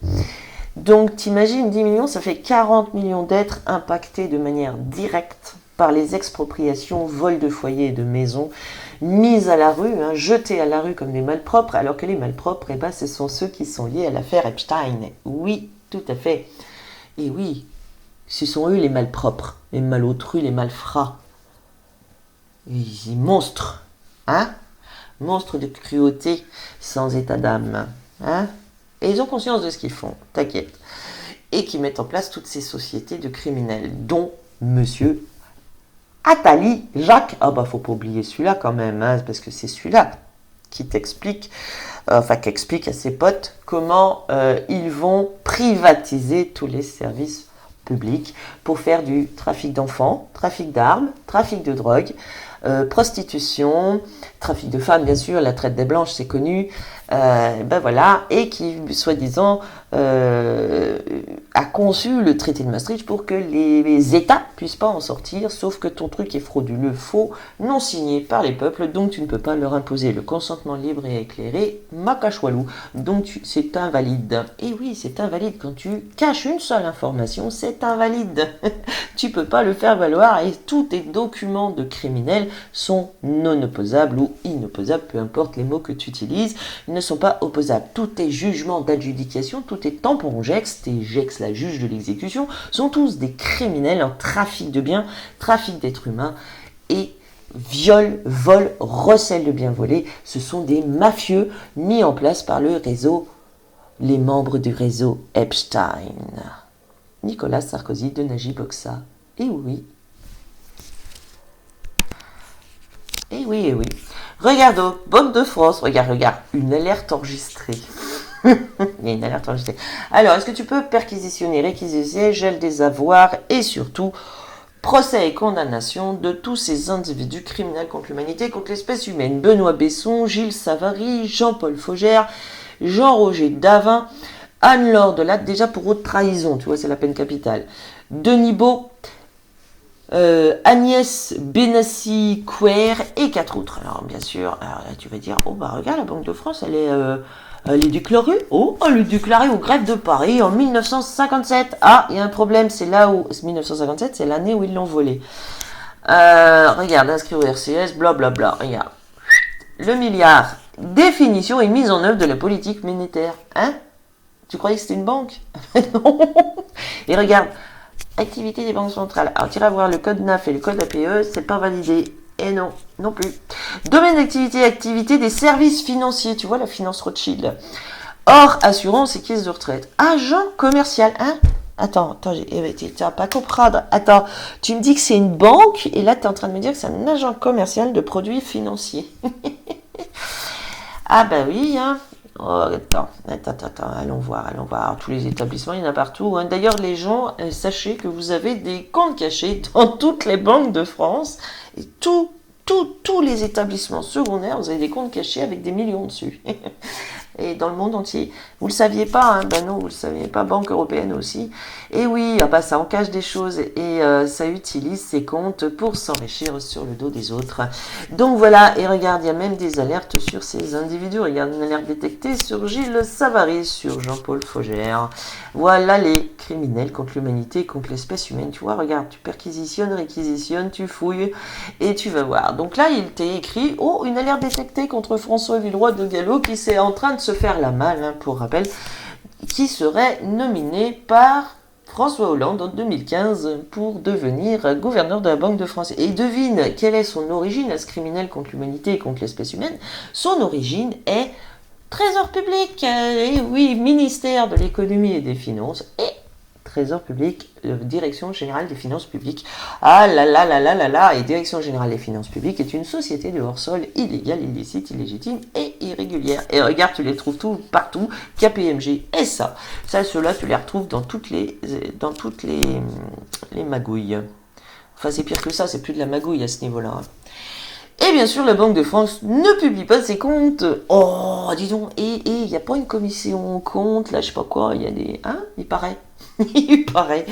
Donc t'imagines 10 millions, ça fait 40 millions d'êtres impactés de manière directe par les expropriations, vols de foyers et de maisons, mis à la rue, jetés à la rue comme des malpropres, alors que les malpropres, ce sont ceux qui sont liés à l'affaire Epstein. Oui, tout à fait. Et oui, ce sont eux les malpropres, les malotrus, les malfrats. Les monstres, monstres de cruauté sans état d'âme. Et ils ont conscience de ce qu'ils font, t'inquiète. Et qui mettent en place toutes ces sociétés de criminels, dont Monsieur Attali Jacques. Faut pas oublier celui-là quand même, parce que c'est celui-là qui t'explique, qui explique à ses potes comment ils vont privatiser tous les services publics pour faire du trafic d'enfants, trafic d'armes, trafic de drogue, prostitution, trafic de femmes, bien sûr, la traite des blanches, c'est connu, et qui, soi-disant, a conçu le traité de Maastricht pour que les États puissent pas en sortir, sauf que ton truc est frauduleux, faux, non signé par les peuples, donc tu ne peux pas leur imposer le consentement libre et éclairé, macachoualou, donc c'est invalide. Et oui, c'est invalide quand tu caches une seule information, c'est invalide. Tu peux pas le faire valoir et tous tes documents de criminels sont non opposables ou inopposables, peu importe les mots que tu utilises, ils ne sont pas opposables. Tous tes jugements d'adjudication, tous tes tampons gex, tes gex, la juge de l'exécution, sont tous des criminels en trafic de biens, trafic d'êtres humains et viol, vol, recel de biens volés. Ce sont des mafieux mis en place par le réseau, les membres du réseau Epstein. Nicolas Sarkozy de Najib Oxa. Et oui. Et oui, et oui. Regarde, Banque de France, regarde, une alerte enregistrée. Il y a une alerte enregistrée. Alors, est-ce que tu peux perquisitionner, réquisitionner, gel des avoirs et surtout procès et condamnation de tous ces individus criminels contre l'humanité, contre l'espèce humaine? Benoît Besson, Gilles Savary, Jean-Paul Faugère, Jean-Roger Davin, Anne-Laure Delatte, déjà pour haute trahison, tu vois, c'est la peine capitale. Denis Baud, Agnès Benassi-Couer et 4 autres. Alors bien sûr, là, tu vas dire, regarde, la Banque de France, elle est déclarée. Elle est déclarée au greffe de Paris en 1957. Il y a un problème, c'est là où 1957, c'est l'année où ils l'ont volée. Regarde, inscrit au RCS, blablabla. Regarde, le milliard. Définition et mise en œuvre de la politique monétaire. Tu croyais que c'était une banque? Non. Et regarde. Activité des banques centrales. Alors, tu iras voir le code NAF et le code APE, c'est pas validé. Et non, non plus. Domaine d'activité, activité des services financiers. Tu vois, la finance Rothschild. Or, assurance et caisse de retraite. Agent commercial, Attends, tu vas pas comprendre. Attends, tu me dis que c'est une banque, et là, tu es en train de me dire que c'est un agent commercial de produits financiers. Oui, attends, allons voir. Alors, tous les établissements, il y en a partout. D'ailleurs, les gens, sachez que vous avez des comptes cachés dans toutes les banques de France. Et tous tous les établissements secondaires, vous avez des comptes cachés avec des millions dessus. Et dans le monde entier. Vous le saviez pas, hein? Ben non, vous le saviez pas, Banque européenne aussi. Et oui, ah bah ça en cache des choses et ça utilise ces comptes pour s'enrichir sur le dos des autres. Donc voilà, et regarde, il y a même des alertes sur ces individus. Regarde, une alerte détectée sur Gilles Savary, sur Jean-Paul Faugère. Voilà les criminels contre l'humanité, contre l'espèce humaine. Tu vois, regarde, tu perquisitionnes, réquisitionnes, tu fouilles et tu vas voir. Donc là, il t'est écrit, oh, une alerte détectée contre François Villeroy de Gallo qui s'est en train de se faire la malle, hein, pour rappel, qui serait nominé par François Hollande en 2015 pour devenir gouverneur de la Banque de France. Et devine quelle est son origine à ce criminel contre l'humanité et contre l'espèce humaine. Son origine est Trésor public, et oui, ministère de l'économie et des finances, et Trésor public, Direction générale des finances publiques. Ah là là là là là là, et Direction générale des finances publiques est une société de hors-sol illégale, illicite, illégitime et irrégulière. Et regarde, tu les trouves tout partout, KPMG et ça. Ceux-là, tu les retrouves dans toutes les magouilles. Enfin, c'est pire que ça, c'est plus de la magouille à ce niveau-là. Et bien sûr, la Banque de France ne publie pas ses comptes. Oh, dis donc, et il n'y a pas une commission compte, là, je sais pas quoi, il y a des... Hein, il paraît. Il paraît.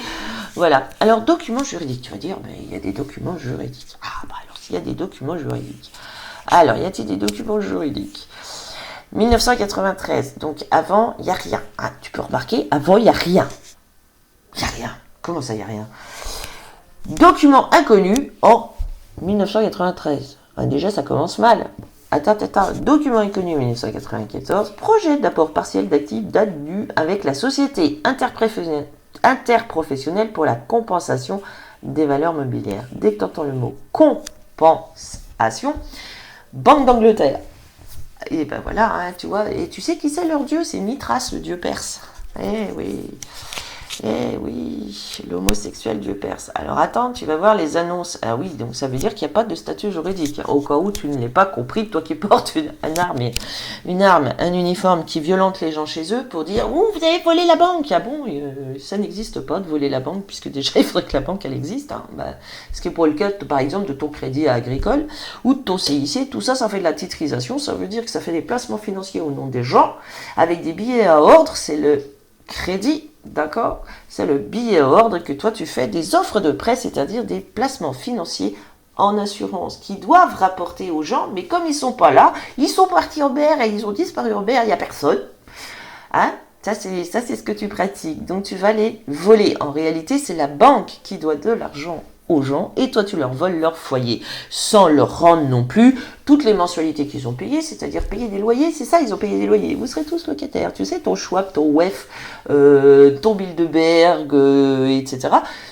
Voilà. Alors, documents juridiques. Tu vas dire, ben, il y a des documents juridiques. Ah, bah alors, s'il y a des documents juridiques. Alors, y a-t-il des documents juridiques 1993. Donc, avant, il n'y a rien. Ah, tu peux remarquer, avant, il n'y a rien. Il n'y a rien. Comment ça, il n'y a rien? Documents inconnus en 1993. Déjà, ça commence mal. Attends. Document inconnu 1994. Projet d'apport partiel d'actifs date du avec la société interprofessionnelle pour la compensation des valeurs mobilières. Dès que tu entends le mot compensation, Banque d'Angleterre. Et ben voilà, hein, tu vois. Et tu sais qui c'est leur dieu? C'est Mithras, le dieu perse. Eh oui, l'homosexuel dieu perse. Alors attends, tu vas voir les annonces. Ah oui, donc ça veut dire qu'il n'y a pas de statut juridique. Au cas où tu ne l'aies pas compris, toi qui portes une arme, un uniforme qui violente les gens chez eux pour dire « Ouh, vous avez volé la banque !» Ah bon, ça n'existe pas de voler la banque, puisque déjà il faudrait que la banque elle existe. Hein. Ce qui est pour le cas, par exemple, de ton crédit agricole ou de ton CIC, tout ça, ça fait de la titrisation. Ça veut dire que ça fait des placements financiers au nom des gens avec des billets à ordre. C'est le crédit. D'accord? C'est le billet à ordre que toi tu fais des offres de prêt, c'est-à-dire des placements financiers en assurance qui doivent rapporter aux gens, mais comme ils sont pas là, ils sont partis en mer et ils ont disparu en mer, il n'y a personne. Hein? Ça c'est ce que tu pratiques. Donc tu vas les voler. En réalité, c'est la banque qui doit de l'argent aux gens et toi tu leur voles leur foyer sans leur rendre non plus toutes les mensualités qu'ils ont payées, c'est-à-dire payer des loyers. C'est ça, ils ont payé des loyers. Vous serez tous locataires. Tu sais, ton Schwab, ton WEF, ton Bilderberg, etc.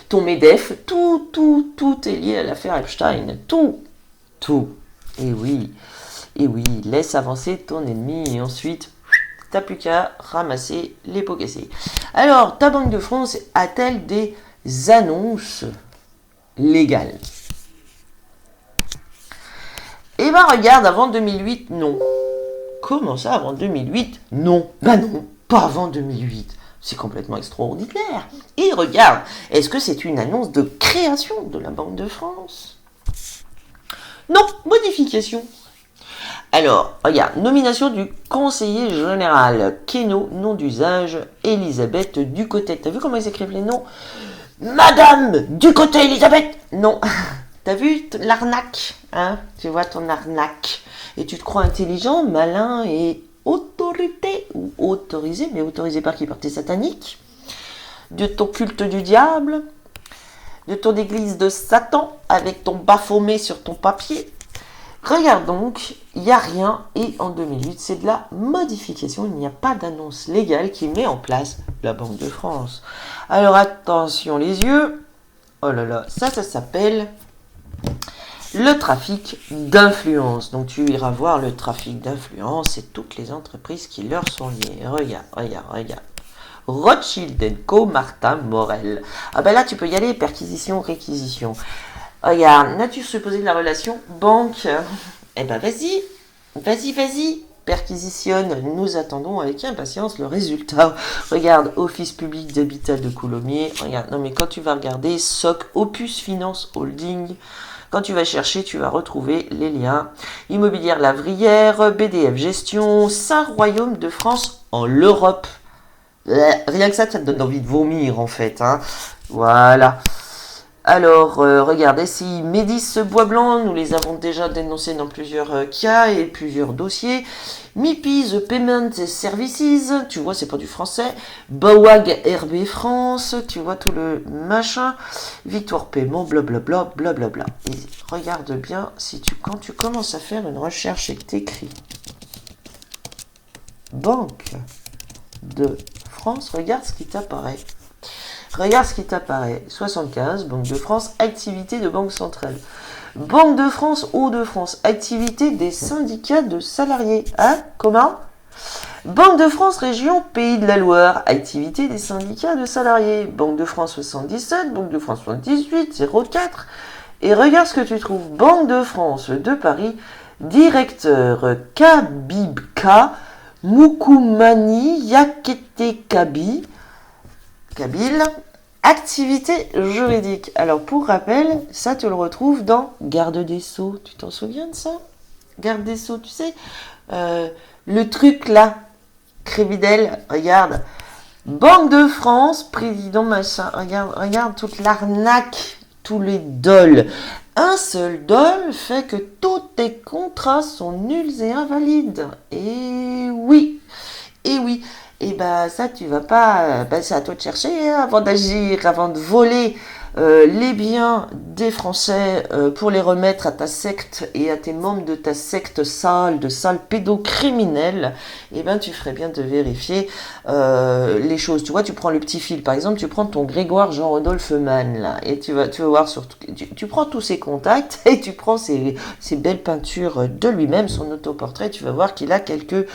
Ton MEDEF, tout est lié à l'affaire Epstein. Tout. Et oui, laisse avancer ton ennemi et ensuite t'as plus qu'à ramasser les pots cassés. Alors, ta Banque de France a-t-elle des annonces légales? Eh ben regarde, avant 2008, non. Comment ça, avant 2008? Non. Ben non, pas avant 2008. C'est complètement extraordinaire. Et regarde, est-ce que c'est une annonce de création de la Banque de France? Non, modification. Alors, regarde, nomination du conseiller général. Queneau, nom d'usage, Elisabeth Ducotet. T'as vu comment ils écrivent les noms? Madame Ducotet Elisabeth. Non. T'as vu l'arnaque, hein? Tu vois ton arnaque. Et tu te crois intelligent, malin et autorité, ou autorisé, mais autorisé par qui? Par tes sataniques? De ton culte du diable? De ton église de Satan, avec ton baphomet sur ton papier? Regarde donc, il n'y a rien, et en 2008, c'est de la modification. Il n'y a pas d'annonce légale qui met en place la Banque de France. Alors attention les yeux. Oh là là, ça s'appelle le trafic d'influence. Donc tu iras voir le trafic d'influence et toutes les entreprises qui leur sont liées. Regarde. Rothschild & Co, Martin Morel. Ah ben là tu peux y aller, perquisition, réquisition. Regarde, nature supposée de la relation banque. Eh ben vas-y, perquisitionne. Nous attendons avec impatience le résultat. Regarde, Office public d'habitat de Coulommiers. Regarde, non mais quand tu vas regarder, SOC, Opus Finance Holding. Quand tu vas chercher, tu vas retrouver les liens. Immobilière Lavrière, BDF Gestion, Saint-Royaume de France en l'Europe. Rien que ça te donne envie de vomir en fait. Hein. Voilà. Alors, regardez, si Médis Bois Blanc, nous les avons déjà dénoncés dans plusieurs cas et plusieurs dossiers. MIPI, The Payment Services, tu vois, c'est pas du français. Bawag RB France, tu vois tout le machin. Victoire Paiement, blablabla, blablabla. Et regarde bien, quand tu commences à faire une recherche et que t'écris Banque de France, regarde ce qui t'apparaît. Regarde ce qui t'apparaît. 75, Banque de France, activité de banque centrale. Banque de France, Hauts-de-France, activité des syndicats de salariés. Hein? Comment? Banque de France, région Pays de la Loire, activité des syndicats de salariés. Banque de France 77, Banque de France 78, 04. Et regarde ce que tu trouves. Banque de France de Paris, directeur Kabibka, Moukoumani Yakete Kabyle, activité juridique. Alors pour rappel, ça tu le retrouves dans Garde des Sceaux. Tu t'en souviens de ça? Garde des Sceaux, tu sais, le truc là, Crévidel, regarde. Banque de France, président machin, regarde toute l'arnaque, tous les dols. Un seul dol fait que tous tes contrats sont nuls et invalides. Et oui. Et bah ça tu vas pas, c'est à toi de chercher hein, avant d'agir, avant de voler les biens des Français pour les remettre à ta secte et à tes membres de ta secte sale, de sales pédocriminels. Et ben tu ferais bien de vérifier les choses. Tu vois, tu prends le petit fil, par exemple, tu prends ton Grégoire Jean-Rodolphe Mann là, et tu vas voir surtout, tu prends tous ses contacts et tu prends ses belles peintures de lui-même, son autoportrait. Tu vas voir qu'il a quelques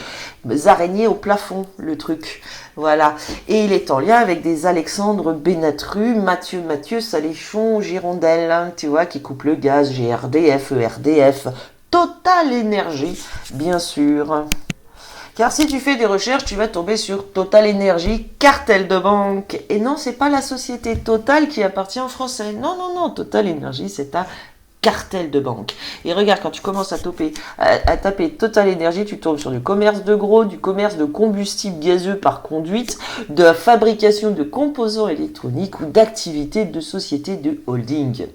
araignées au plafond, le truc. Voilà. Et il est en lien avec des Alexandre Benatru, Mathieu Saléchon, Girondel, hein, tu vois, qui coupe le gaz, GRDF, ERDF, Total Énergie, bien sûr. Car si tu fais des recherches, tu vas tomber sur Total Énergie, cartel de banque. Et non, c'est pas la société Total qui appartient en français. Non, Total Énergie, c'est un cartel de banque. Et regarde, quand tu commences à taper Total Énergie, tu tombes sur du commerce de gros, du commerce de combustible gazeux par conduite, de la fabrication de composants électroniques ou d'activités de sociétés de holding.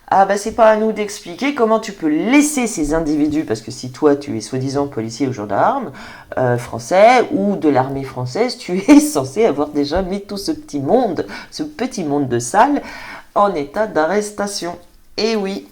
Ah bah c'est pas à nous d'expliquer comment tu peux laisser ces individus, parce que si toi tu es soi-disant policier ou gendarme français ou de l'armée française, tu es censé avoir déjà mis tout ce petit monde de salles en état d'arrestation. Eh oui.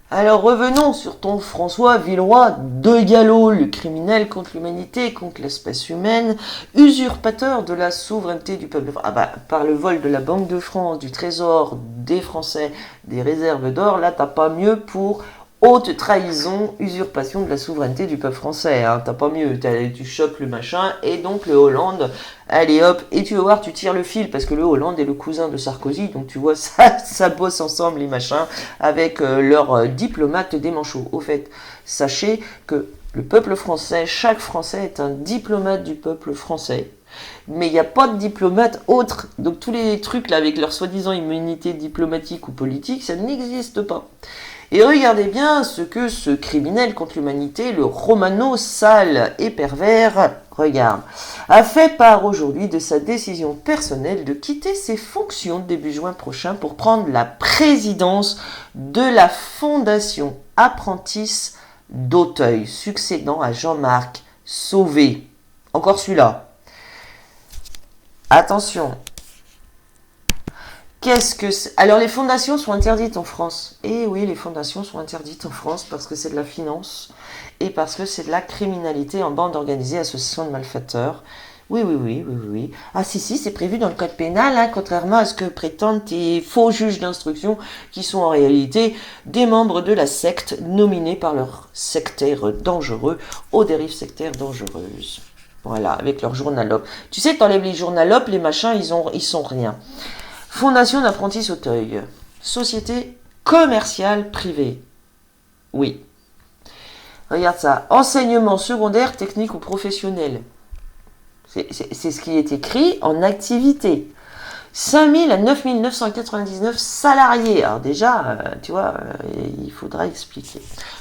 Alors revenons sur ton François Villeroy de Gallo, le criminel contre l'humanité, contre l'espèce humaine, usurpateur de la souveraineté du peuple. Ah bah, par le vol de la Banque de France, du Trésor, des Français, des réserves d'or, là t'as pas mieux pour haute trahison, usurpation de la souveraineté du peuple français. Hein. T'as pas mieux, tu chopes le machin, et donc le Hollande, allez hop, et tu vas voir, tu tires le fil, parce que le Hollande est le cousin de Sarkozy, donc tu vois, ça bosse ensemble les machins, avec leurs diplomates des manchots. Au fait, sachez que le peuple français, chaque Français est un diplomate du peuple français. Mais il n'y a pas de diplomate autre. Donc tous les trucs là avec leur soi-disant immunité diplomatique ou politique, ça n'existe pas. Et regardez bien ce que ce criminel contre l'humanité, le Romano sale et pervers, regarde, a fait part aujourd'hui de sa décision personnelle de quitter ses fonctions début juin prochain pour prendre la présidence de la Fondation Apprentis d'Auteuil, succédant à Jean-Marc Sauvé. Encore celui-là. Attention. Qu'est-ce que c'est? Alors les fondations sont interdites en France. Et oui, les fondations sont interdites en France parce que c'est de la finance et parce que c'est de la criminalité en bande organisée, association de malfaiteurs. Oui. Ah si, c'est prévu dans le code pénal, hein, contrairement à ce que prétendent tes faux juges d'instruction qui sont en réalité des membres de la secte nominés par leurs sectaires dangereux aux dérives sectaires dangereuses. Voilà, avec leur journalope. Tu sais, t'enlèves les journalopes, les machins, ils sont rien. Fondation d'Apprentis Auteuil. Société commerciale privée. Oui. Regarde ça. Enseignement secondaire, technique ou professionnel. C'est ce qui est écrit en activité. 5 000 à 9 999 salariés. Alors déjà, tu vois, il faudra expliquer.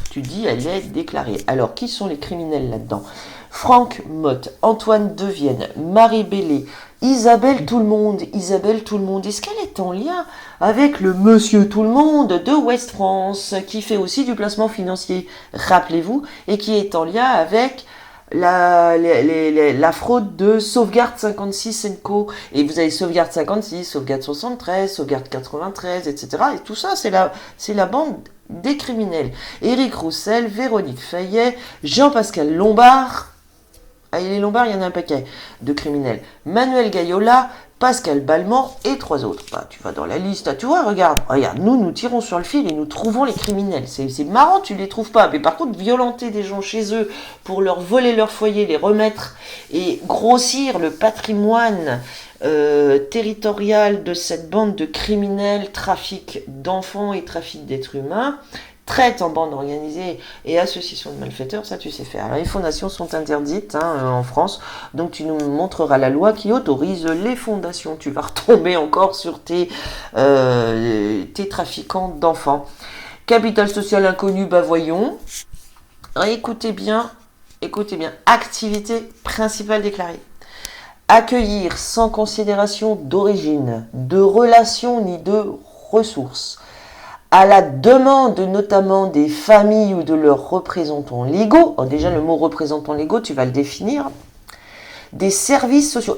Tu dis, elle est déclarée. Alors, qui sont les criminels là-dedans? Franck Motte, Antoine Devienne, Marie Bellé, Isabelle Tout-le-Monde. Isabelle Tout-le-Monde, est-ce qu'elle est en lien avec le Monsieur Tout-le-Monde de Ouest France, qui fait aussi du placement financier, rappelez-vous, et qui est en lien avec la fraude de Sauvegarde 56 Co. Et vous avez Sauvegarde 56, Sauvegarde 73, Sauvegarde 93, etc. Et tout ça, c'est la bande des criminels. Éric Roussel, Véronique Fayet, Jean-Pascal Lombard. Ah, les Lombards, il y en a un paquet de criminels. Manuel Gayola, Pascal Balmont et 3 autres. Bah, tu vas dans la liste, tu vois, regarde, nous tirons sur le fil et nous trouvons les criminels. C'est marrant, tu les trouves pas. Mais par contre, violenter des gens chez eux pour leur voler leur foyer, les remettre et grossir le patrimoine territorial de cette bande de criminels, trafic d'enfants et trafic d'êtres humains, traite en bande organisée et association de malfaiteurs, ça tu sais faire. Alors, les fondations sont interdites en France, donc tu nous montreras la loi qui autorise les fondations. Tu vas retomber encore sur tes trafiquants d'enfants. Capital social inconnu, bah voyons. Écoutez bien, activité principale déclarée. Accueillir sans considération d'origine, de relation ni de ressources, à la demande notamment des familles ou de leurs représentants légaux, déjà le mot représentants légaux, tu vas le définir, des services sociaux,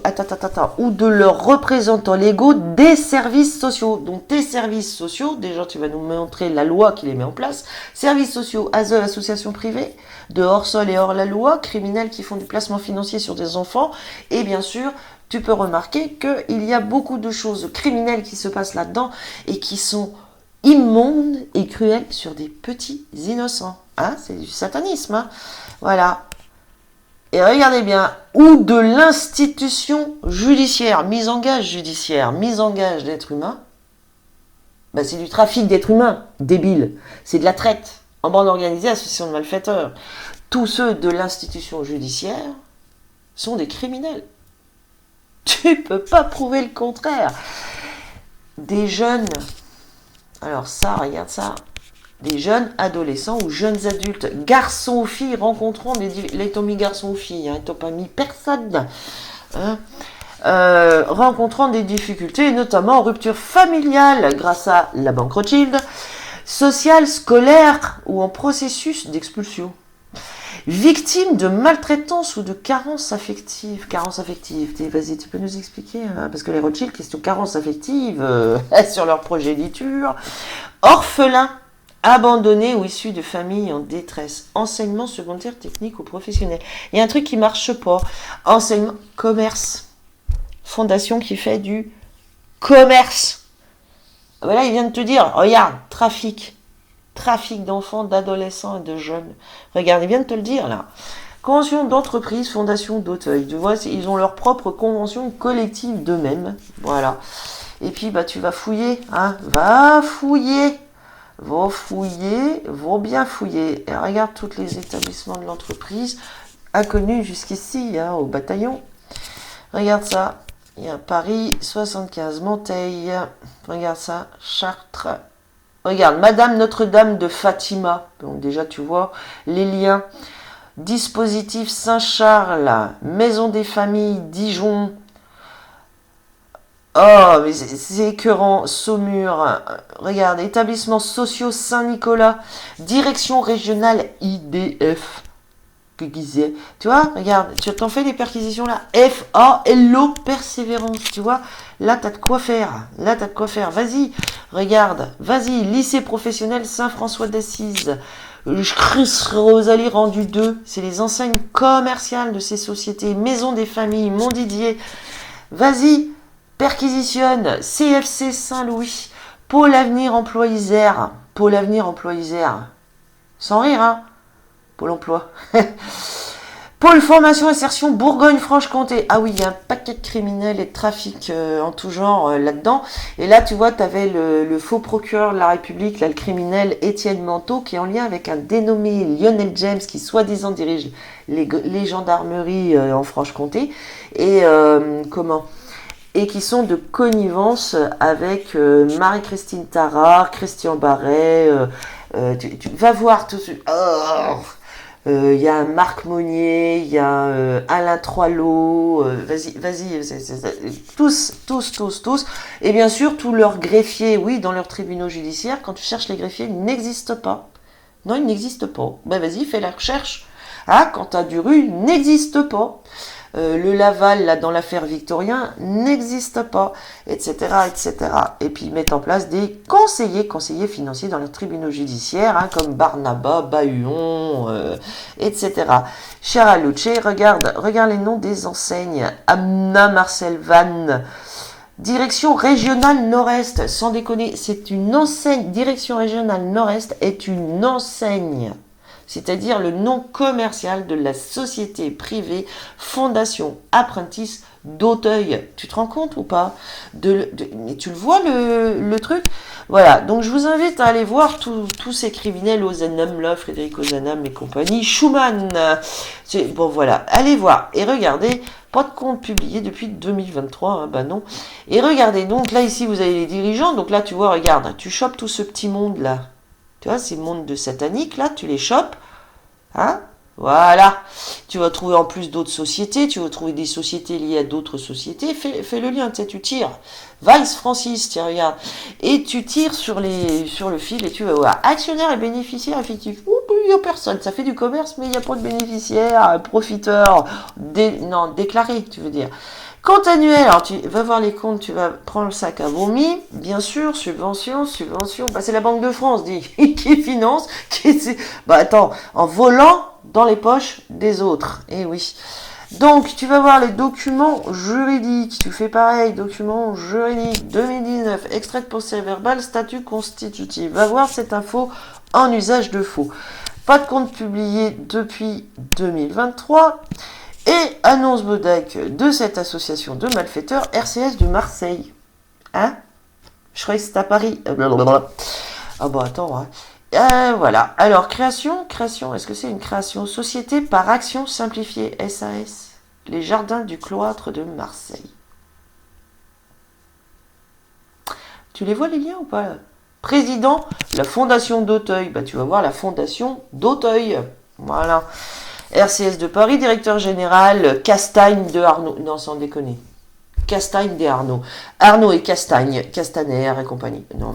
ou de leurs représentants légaux des services sociaux. Donc tes services sociaux, déjà tu vas nous montrer la loi qui les met en place, services sociaux, ASE, associations privées, de hors-sol et hors-la-loi, criminels qui font du placement financier sur des enfants, et bien sûr, tu peux remarquer qu'il y a beaucoup de choses criminelles qui se passent là-dedans et qui sont immonde et cruel sur des petits innocents. C'est du satanisme. Voilà. Et regardez bien, ou de l'institution judiciaire, mise en gage judiciaire, mise en gage d'êtres humains, c'est du trafic d'êtres humains, débile. C'est de la traite en bande organisée, association de malfaiteurs. Tous ceux de l'institution judiciaire sont des criminels. Tu peux pas prouver le contraire. Des jeunes... Alors ça, regarde ça, des jeunes adolescents ou jeunes adultes, garçons ou filles rencontrant les t'ont mis garçons ou filles, ils t'ont pas mis personne, rencontrant des difficultés, notamment en rupture familiale grâce à la banque Rothschild, sociale, scolaire ou en processus d'expulsion. Victime de maltraitance ou de carence affective. Carence affective, vas-y, tu peux nous expliquer parce que les Rothschild, question carence affective sur leur progéniture. Orphelin, abandonné ou issu de familles en détresse. Enseignement secondaire, technique ou professionnel. Il y a un truc qui marche pas. Enseignement, commerce. Fondation qui fait du commerce. Voilà, il vient de te dire, regarde, trafic d'enfants, d'adolescents et de jeunes. Regarde, il vient de te le dire là. Convention d'entreprise, fondation d'Auteuil. Tu vois, ils ont leur propre convention collective d'eux-mêmes. Voilà. Et puis, tu vas fouiller. Va fouiller. Va bien fouiller. Et regarde tous les établissements de l'entreprise, inconnus jusqu'ici, au bataillon. Regarde ça. Il y a Paris, 75, Monteil. Regarde ça, Chartres. Regarde, Madame Notre-Dame de Fatima. Donc déjà, tu vois les liens. Dispositif Saint-Charles, Maison des Familles, Dijon. Oh, mais c'est écœurant. Saumur. Regarde, établissements sociaux Saint-Nicolas. Direction régionale IDF. Tu vois, regarde, tu t'en fais des perquisitions là. F-A-L-O, persévérance, tu vois. Là, t'as de quoi faire. Vas-y, regarde. Vas-y, lycée professionnel Saint-François d'Assise. Rosalie rendu 2. C'est les enseignes commerciales de ces sociétés. Maison des familles, Montdidier. Vas-y, perquisitionne. CFC Saint-Louis. Pôle Avenir Emploi Isère. Sans rire, Pôle emploi. Pôle formation insertion Bourgogne-Franche-Comté. Ah oui, il y a un paquet de criminels et de trafic en tout genre là-dedans. Et là, tu vois, tu avais le faux procureur de la République, là, le criminel Étienne Manteau, qui est en lien avec un dénommé Lionel James, qui soi-disant dirige les gendarmeries en Franche-Comté. Et et qui sont de connivence avec Marie-Christine Tarard, Christian Barret. Tu vas voir tout ce... Il y a Marc Monnier, il y a Alain Troilot, vas-y, tous. Et bien sûr, tous leurs greffiers, oui, dans leurs tribunaux judiciaires, quand tu cherches les greffiers, ils n'existent pas. Non, ils n'existent pas. Ben vas-y, fais la recherche. Ah, Quentin Duru n'existe pas. Le Laval, là, dans l'affaire Victorien, n'existe pas, etc., etc. Et puis, ils mettent en place des conseillers financiers dans les tribunaux judiciaires, hein, comme Barnaba, Bahuon, etc. Charaluce, regarde les noms des enseignes. Amna Marcel Van, Direction régionale Nord-Est, sans déconner, c'est une enseigne. Direction régionale Nord-Est est une enseigne. C'est-à-dire le nom commercial de la société privée Fondation Apprentice d'Auteuil. Tu te rends compte ou pas mais tu le vois le truc. Voilà, donc je vous invite à aller voir tous ces criminels, Ozanam, là, Frédéric Ozanam et compagnie, Schumann. Bon voilà, allez voir et regardez, pas de compte publié depuis 2023, hein, bah non. Et regardez, donc là ici vous avez les dirigeants, donc là tu vois, regarde, tu chopes tout ce petit monde là. Tu vois, ces mondes de sataniques, là, tu les chopes. Hein? Voilà. Tu vas trouver en plus d'autres sociétés. Tu vas trouver des sociétés liées à d'autres sociétés. Fais le lien, tu sais, tu tires. Vice Francis, tiens, regarde. Et tu tires sur le fil et tu vas voir. Actionnaire et bénéficiaire effectif. Il n'y a personne. Ça fait du commerce, mais il n'y a pas de bénéficiaire, profiteur. Non, déclaré, tu veux dire. Compte annuel, alors tu vas voir les comptes, tu vas prendre le sac à vomi, bien sûr, subvention, bah c'est la Banque de France, qui finance, en volant dans les poches des autres, et oui. Donc, tu vas voir les documents juridiques, tu fais pareil, documents juridiques 2019, extrait de procès-verbal, statut constitutif, va voir cette info en usage de faux. Pas de compte publié depuis 2023. Et annonce Bodac de cette association de malfaiteurs RCS de Marseille. Hein? Je croyais que c'était à Paris. Ah bah attends. Hein. Voilà. Alors, création, est-ce que c'est une création? Société par action simplifiée, SAS. Les jardins du cloître de Marseille. Tu les vois les liens ou pas? Président, la fondation d'Auteuil. Bah tu vas voir la fondation d'Auteuil. Voilà. RCS de Paris, directeur général, Castagne de Arnaud. Non, sans déconner. Castagne des Arnaud. Arnaud et Castagne, Castaner et compagnie. Non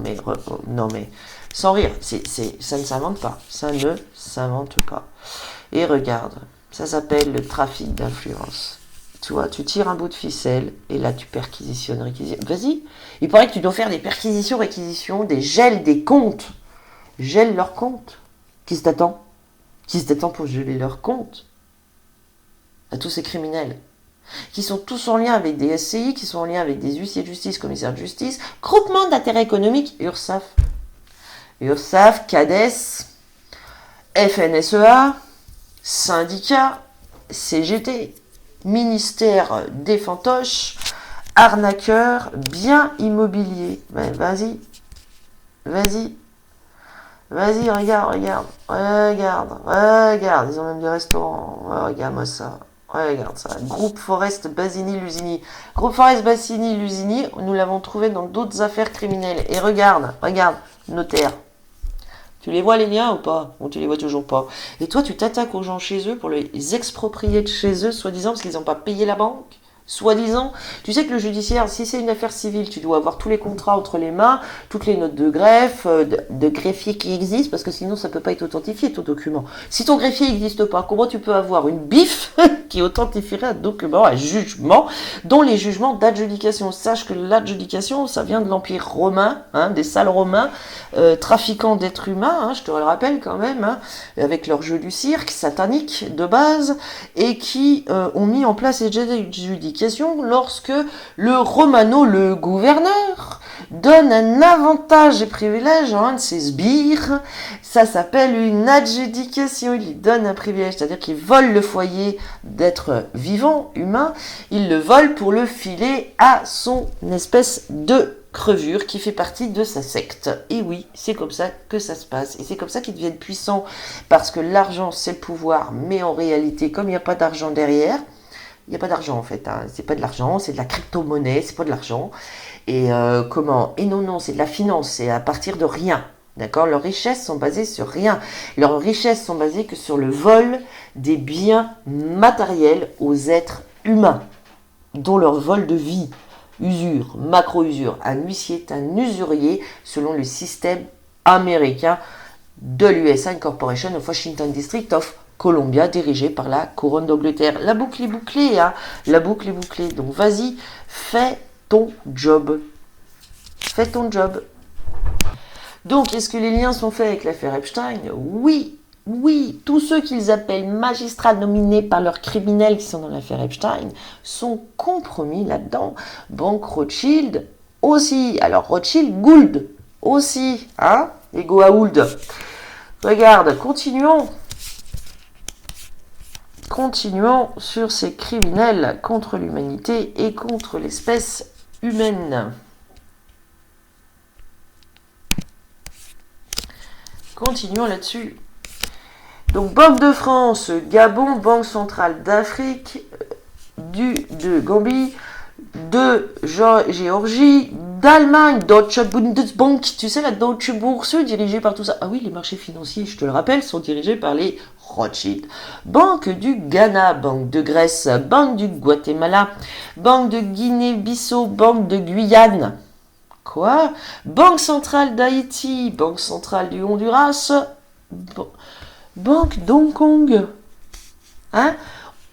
mais, sans rire, ça ne s'invente pas. Ça ne s'invente pas. Et regarde, ça s'appelle le trafic d'influence. Tu vois, tu tires un bout de ficelle et là tu perquisitionnes, réquisitionnes. Vas-y, il paraît que tu dois faire des perquisitions, réquisitions, des gels des comptes. Gèle leurs comptes. Qui s'attend pour geler leurs comptes à tous ces criminels qui sont tous en lien avec des SCI, qui sont en lien avec des huissiers de justice, commissaires de justice, groupement d'intérêt économique, URSAF, CADES, FNSEA, syndicats, CGT, ministère des fantoches, arnaqueurs, biens immobiliers. Ben, vas-y, regarde, ils ont même des restaurants. Ouais, regarde-moi ça. Regarde ça. Groupe Forest Basini Lusini. Groupe Forest Basini Lusini, nous l'avons trouvé dans d'autres affaires criminelles. Et regarde, notaire. Tu les vois les liens ou pas? Ou tu les vois toujours pas? Et toi, tu t'attaques aux gens chez eux pour les exproprier de chez eux, soi-disant parce qu'ils n'ont pas payé la banque? Soi-disant, tu sais que le judiciaire, si c'est une affaire civile, tu dois avoir tous les contrats entre les mains, toutes les notes de greffe, de greffier qui existent, parce que sinon ça ne peut pas être authentifié ton document. Si ton greffier n'existe pas, comment tu peux avoir une BIF qui authentifierait un document, un jugement, dont les jugements d'adjudication? Sache que l'adjudication, ça vient de l'Empire romain, hein, des salles romains, trafiquants d'êtres humains, hein, je te le rappelle quand même, hein, avec leur jeu du cirque, satanique de base, et qui ont mis en place les adjudications lorsque le Romano, le gouverneur, donne un avantage et privilège à un de ses sbires. Ça s'appelle une adjudication. Il lui donne un privilège, c'est-à-dire qu'il vole le foyer d'être vivant, humain. Il le vole pour le filer à son espèce de crevure qui fait partie de sa secte. Et oui, c'est comme ça que ça se passe. Et c'est comme ça qu'ils deviennent puissants. Parce que l'argent, c'est le pouvoir. Mais en réalité, comme il n'y a pas d'argent derrière, Il n'y a pas d'argent en fait. Hein. C'est pas de l'argent, c'est de la crypto-monnaie, c'est pas de l'argent. Et comment? Et non, c'est de la finance, c'est à partir de rien. D'accord? Leurs richesses sont basées sur rien. Leurs richesses sont basées que sur le vol des biens matériels aux êtres humains, dont leur vol de vie. Usure, macro-usure. Un huissier est un usurier selon le système américain de l'US Incorporation of Washington District of Columbia, dirigé par la couronne d'Angleterre. La boucle est bouclée, hein. La boucle est bouclée. Donc vas-y, fais ton job. Fais ton job. Donc, est-ce que les liens sont faits avec l'affaire Epstein? Oui, tous ceux qu'ils appellent magistrats nominés par leurs criminels qui sont dans l'affaire Epstein sont compromis là-dedans. Banque Rothschild aussi. Alors, Rothschild, Gould aussi, hein? Et Goa'uld. Regarde, continuons. Continuons sur ces criminels contre l'humanité et contre l'espèce humaine. Continuons là-dessus. Donc, Banque de France, Gabon, Banque centrale d'Afrique, de Gambie, de Géorgie, d'Allemagne, Deutsche Bundesbank, tu sais, la Deutsche Börse, dirigée par tout ça. Ah oui, les marchés financiers, je te le rappelle, sont dirigés par les Rothschild. Banque du Ghana, Banque de Grèce, Banque du Guatemala, Banque de Guinée-Bissau, Banque de Guyane. Quoi? Banque centrale d'Haïti, Banque centrale du Honduras, Banque d'Hong Kong. Hein?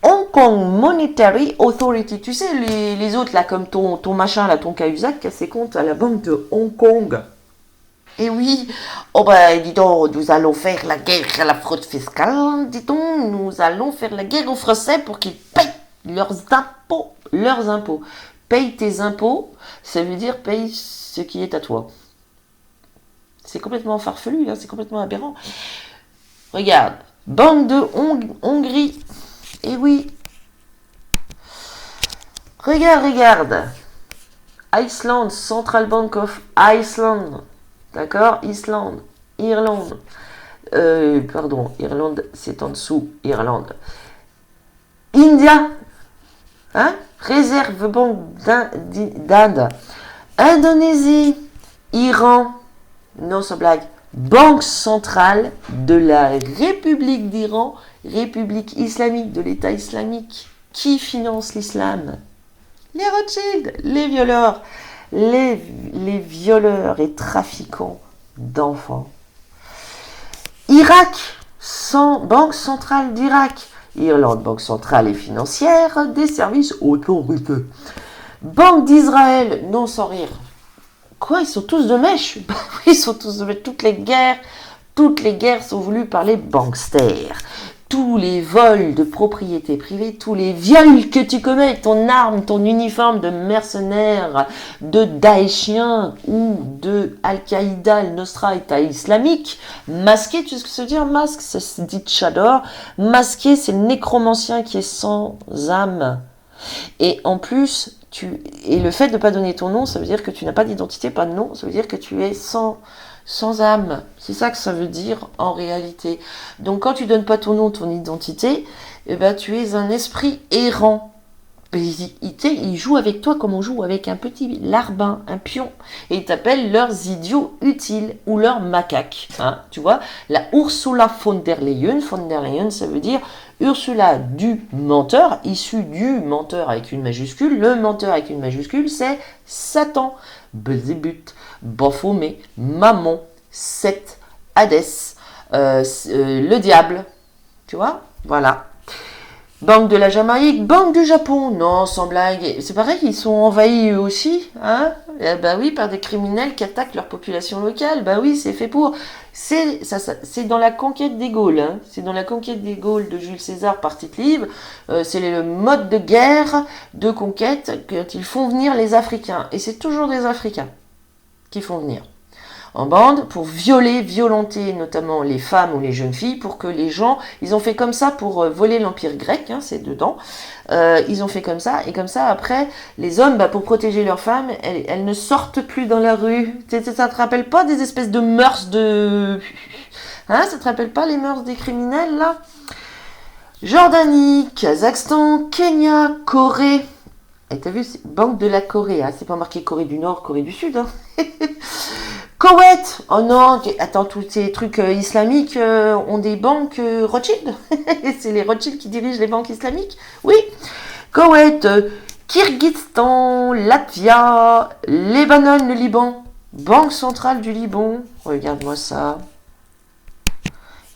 Hong Kong Monetary Authority. Tu sais, les autres, là, comme ton machin, là, ton Cahuzac, qui a ses comptes à la Banque de Hong Kong. Et oui, oh ben, dis donc, nous allons faire la guerre à la fraude fiscale, dit-on, nous allons faire la guerre aux Français pour qu'ils payent leurs impôts. Leurs impôts. Paye tes impôts, ça veut dire paye ce qui est à toi. C'est complètement farfelu, là, c'est complètement aberrant. Regarde, Banque de Hongrie. Et oui. Regarde. Iceland, Central Bank of Iceland. D'accord? Islande, Irlande. Irlande, c'est en dessous. Irlande. India. Hein? Réserve Banque d'Inde. Indonésie. Iran. Non, sans blague. Banque centrale de la République d'Iran, République islamique, de l'État islamique. Qui finance l'islam? Les Rothschild, les violeurs. Les violeurs et trafiquants d'enfants. Irak, Banque centrale d'Irak. Irlande, Banque centrale et financière des services autoritaires. Banque d'Israël, non sans rire. Quoi, ils sont tous de mèche? Ils sont tous de mèche. Toutes les guerres sont voulues par les banksters. Tous les vols de propriété privée, tous les viols que tu commets, ton arme, ton uniforme de mercenaire, de Daeshien ou de Al-Qaïda, Al-Nosra, État islamique, masqué, tu sais ce que ça veut dire masque? Ça se dit tchador. Masqué, c'est le nécromancien qui est sans âme. Et en plus, le fait de ne pas donner ton nom, ça veut dire que tu n'as pas d'identité, pas de nom, ça veut dire que tu es sans âme. C'est ça que ça veut dire en réalité. Donc quand tu donnes pas ton nom, ton identité, eh ben, tu es un esprit errant. Ils jouent avec toi comme on joue avec un petit larbin, un pion. Et ils t'appellent leurs idiots utiles ou leurs macaques. Hein, tu vois, la Ursula von der Leyen, ça veut dire Ursula du menteur, issu du menteur avec une majuscule. Le menteur avec une majuscule, c'est Satan. Belzébuth, Baphomet, Mammon, Seth, Hadès, le diable. Tu vois? Voilà. Banque de la Jamaïque, Banque du Japon. Non, sans blague. C'est pareil, ils sont envahis eux aussi. Hein? Bah oui, par des criminels qui attaquent leur population locale. Bah oui, c'est fait pour. C'est dans la conquête des Gaules. Hein? C'est dans la conquête des Gaules de Jules César par Tite Live. C'est le mode de guerre, de conquête, quand ils font venir les Africains. Et c'est toujours des Africains qui font venir en bande pour violenter notamment les femmes ou les jeunes filles pour que les gens, ils ont fait comme ça pour voler l'empire grec, hein, c'est dedans, ils ont fait comme ça et comme ça après les hommes, pour protéger leurs femmes, elles ne sortent plus dans la rue. Ça te rappelle pas des espèces de mœurs de... Hein, ça te rappelle pas les mœurs des criminels là? Jordanie, Kazakhstan, Kenya, Corée. Et t'as vu, Banque de la Corée, hein, c'est pas marqué Corée du Nord, Corée du Sud. Hein. Koweït, oh non, attends, tous ces trucs islamiques ont des banques Rothschild. C'est les Rothschild qui dirigent les banques islamiques. Oui, Koweït, Kyrgyzstan, Latvia, Lebanon, le Liban, Banque centrale du Liban. Regarde-moi ça.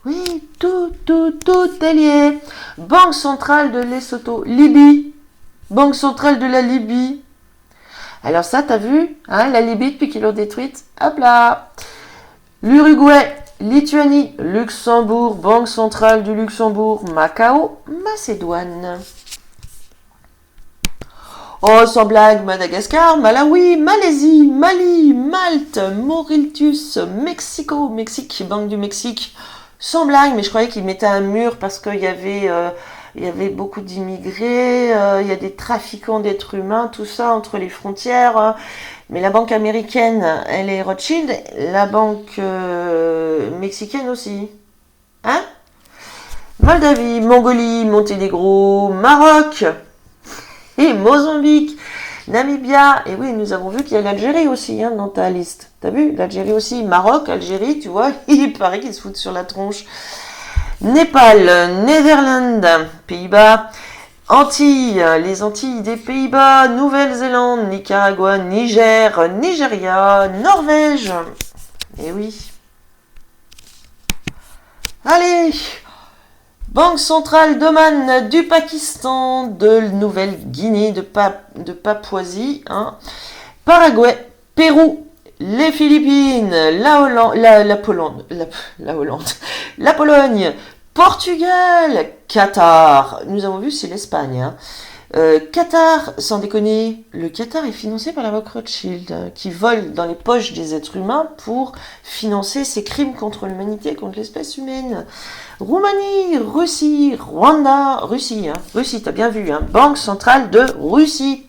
Oui, tout est lié. Banque centrale de Lesotho, Libye, Banque centrale de la Libye. Alors ça, t'as vu, hein, la Libye depuis qu'ils l'ont détruite, hop là. L'Uruguay, Lituanie, Luxembourg, Banque centrale du Luxembourg, Macao, Macédoine. Oh, sans blague, Madagascar, Malawi, Malaisie, Mali, Malte, Mauritius, Mexico, Mexique, Banque du Mexique. Sans blague, mais je croyais qu'ils mettaient un mur parce qu'il y avait beaucoup d'immigrés, il y a des trafiquants d'êtres humains, tout ça entre les frontières. Mais la banque américaine, elle est Rothschild, la banque mexicaine aussi. Hein? Moldavie, Mongolie, Monténégro, Maroc et Mozambique, Namibia. Et oui, nous avons vu qu'il y a l'Algérie aussi hein, dans ta liste. T'as vu? L'Algérie aussi, Maroc, Algérie, tu vois, il paraît qu'ils se foutent sur la tronche. Népal, Néderlande, Pays-Bas, Antilles, les Antilles des Pays-Bas, Nouvelle-Zélande, Nicaragua, Niger, Nigeria, Norvège. Et oui. Allez, Banque centrale d'Oman, du Pakistan, de Nouvelle-Guinée, de Papouasie, hein, Paraguay, Pérou, les Philippines, la Pologne, Portugal, Qatar. Nous avons vu, c'est l'Espagne. Hein. Qatar, sans déconner, le Qatar est financé par la banque Rothschild, hein, qui vole dans les poches des êtres humains pour financer ces crimes contre l'humanité, contre l'espèce humaine. Roumanie, Russie, Rwanda, Russie, t'as bien vu, hein, Banque centrale de Russie.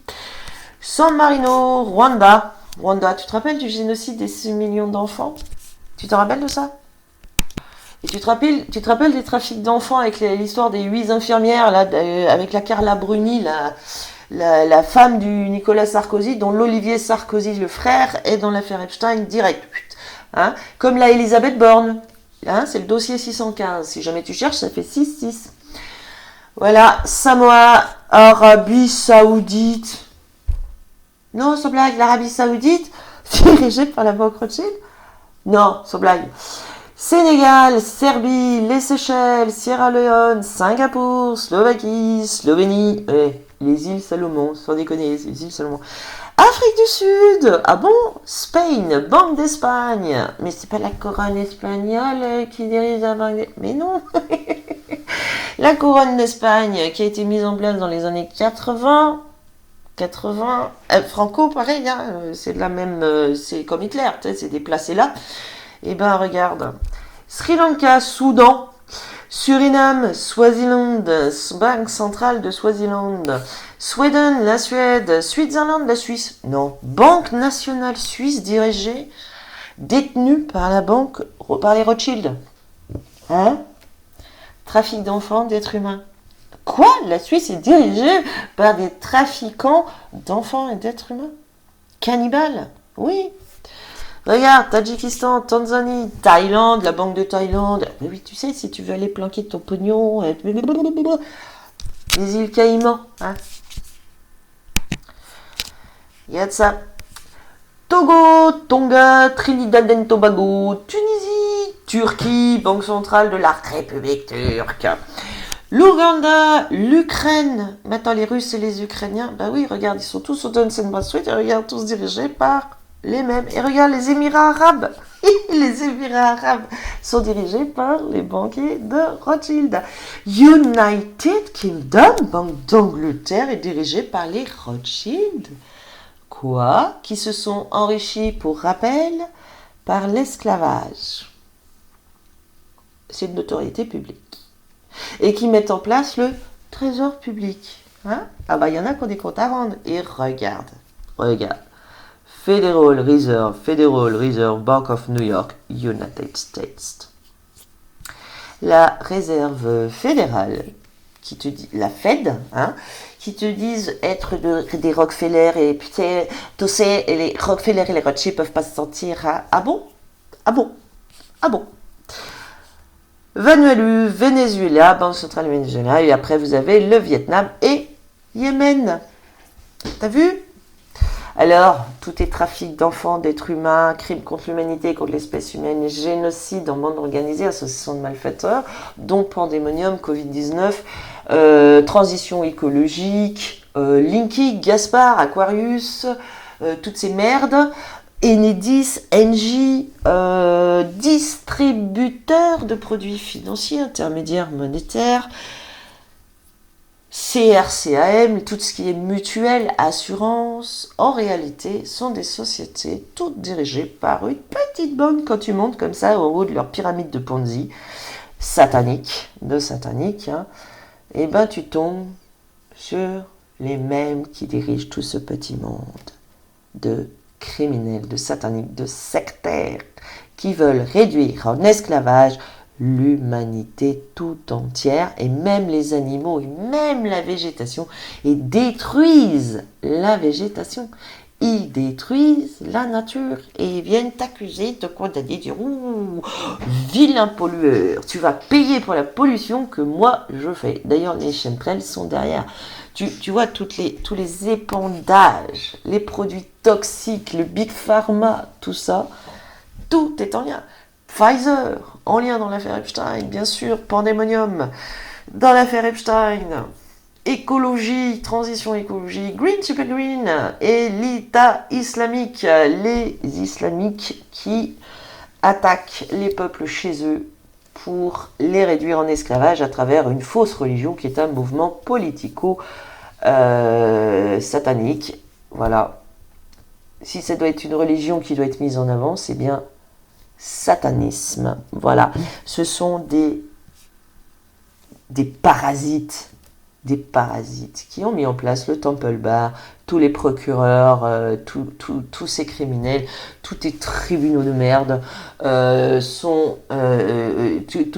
San Marino, Rwanda, tu te rappelles du génocide des 6 millions d'enfants? Tu te rappelles de ça? Et tu te rappelles des trafics d'enfants avec l'histoire des 8 infirmières, là, avec la Carla Bruni, la femme du Nicolas Sarkozy, dont l'Olivier Sarkozy, le frère, est dans l'affaire Epstein direct. Hein, comme la Elisabeth Borne. Hein, c'est le dossier 615. Si jamais tu cherches, ça fait 6-6. Voilà, Samoa, Arabie Saoudite. Non, sans blague, l'Arabie Saoudite, dirigée par la banque Rothschild. Non, sans blague. Sénégal, Serbie, les Seychelles, Sierra Leone, Singapour, Slovaquie, Slovénie, les îles Salomon, sans déconner, les îles Salomon. Afrique du Sud, ah bon, Spain, Banque d'Espagne, mais c'est pas la couronne espagnole qui dirige la banque d'Espagne, mais non, la couronne d'Espagne qui a été mise en place dans les années 80, Franco pareil, hein, c'est de la même, c'est comme Hitler, c'est déplacé là. Et ben regarde, Sri Lanka, Soudan, Suriname, Swaziland, Banque centrale de Swaziland, Sweden, la Suède, Switzerland, la Suisse. Non, Banque nationale suisse dirigée, détenue par par les Rothschild. Hein? Trafic d'enfants, d'êtres humains. Quoi? La Suisse est dirigée par des trafiquants d'enfants et d'êtres humains? Cannibales? Oui. Regarde, Tadjikistan, Tanzanie, Thaïlande, la banque de Thaïlande. Mais oui, tu sais, si tu veux aller planquer ton pognon, les îles Caïmans, hein. Il y a de ça. Togo, Tonga, Trinidad et Tobago, Tunisie, Turquie, banque centrale de la République turque. L'Ouganda, l'Ukraine. Maintenant, les Russes et les Ukrainiens, bah oui, regarde, ils sont tous au Johnson Street et regarde, tous dirigés par les mêmes. Et regarde, les Émirats arabes. Les Émirats arabes sont dirigés par les banquiers de Rothschild. United Kingdom, Banque d'Angleterre, est dirigée par les Rothschild. Quoi? Qui se sont enrichis, pour rappel, par l'esclavage. C'est de notoriété publique. Et qui mettent en place le trésor public. Hein? Ah bah il y en a qui ont des comptes à rendre. Et regarde. Federal Reserve Bank of New York, United States. La réserve fédérale qui te dit la Fed, hein, qui te disent être des Rockefeller et putain, tu sais, les Rockefeller et les Rothschild peuvent pas se sentir. Ah bon? Ah bon? Ah bon? Vanuatu, Venezuela, Banque centrale Venezuela, et après vous avez le Vietnam et Yémen. T'as vu? Alors, tout est trafic d'enfants, d'êtres humains, crimes contre l'humanité, contre l'espèce humaine, génocide en bande organisée, association de malfaiteurs, dont pandémonium, Covid-19, transition écologique, Linky, Gaspard, Aquarius, toutes ces merdes, Enedis, Engie, distributeur de produits financiers, intermédiaires monétaires, CRCAM, tout ce qui est mutuelle, assurance, en réalité, sont des sociétés toutes dirigées par une petite bande quand tu montes comme ça au haut de leur pyramide de Ponzi, satanique, hein, et ben tu tombes sur les mêmes qui dirigent tout ce petit monde de criminels, de sataniques, de sectaires, qui veulent réduire en esclavage l'humanité tout entière, et même les animaux, et même la végétation, et détruisent la végétation. Ils détruisent la nature et viennent t'accuser, te condamner, dire ouh, vilain pollueur, tu vas payer pour la pollution que moi je fais. D'ailleurs, les chemtrails sont derrière. Tu vois tous les épandages, les produits toxiques, le Big Pharma, tout ça, tout est en lien. Pfizer, en lien dans l'affaire Epstein, bien sûr, pandémonium, dans l'affaire Epstein, écologie, transition écologique, Green Super Green, et l'État islamique, les islamiques qui attaquent les peuples chez eux pour les réduire en esclavage à travers une fausse religion qui est un mouvement politico-satanique. Voilà. Si ça doit être une religion qui doit être mise en avant, c'est bien satanisme. Voilà. Ce sont des parasites qui ont mis en place le Temple Bar, tous les procureurs, tous ces criminels, tous ces tribunaux de merde, tous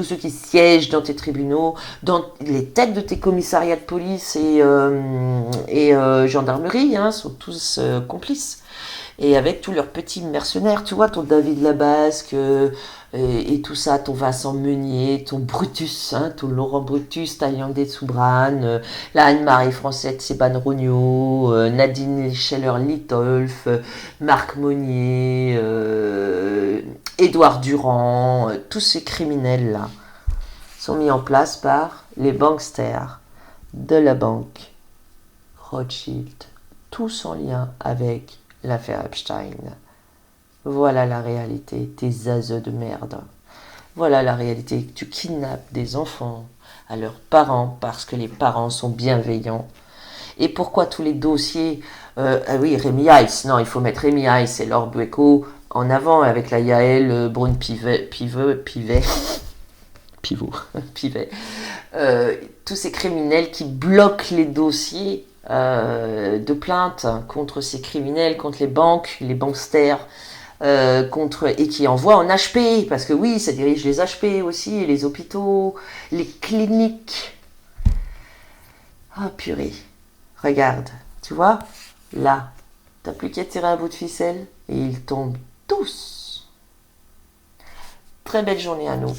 ceux qui siègent dans tes tribunaux, dans les têtes de tes commissariats de police et gendarmerie, hein, sont tous complices. Et avec tous leurs petits mercenaires, tu vois, ton David Labasque et tout ça, ton Vincent Meunier, ton Brutus, hein, ton Laurent Brutus, ta Yandé Soubrane, la Anne-Marie Française Seban Rognaud, Nadine Scheller-Litolf, Marc Monnier, Édouard Durand, tous ces criminels-là sont mis en place par les banksters de la banque Rothschild, tous en lien avec l'affaire Epstein. Voilà la réalité, tes aseux de merde. Voilà la réalité, que tu kidnappes des enfants à leurs parents parce que les parents sont bienveillants. Et pourquoi tous les dossiers ah oui, Rémi Heiss, non, il faut mettre Rémi Heiss et Laure Bueco en avant avec la Yael Brune-Pivet, tous ces criminels qui bloquent les dossiers de plainte contre ces criminels, contre les banques, les banksters, et qui envoient en HP, parce que oui, ça dirige les HP aussi, les hôpitaux, les cliniques. Ah purée, regarde, tu vois, là, t'as plus qu'à tirer un bout de ficelle et ils tombent tous. Très belle journée à nous.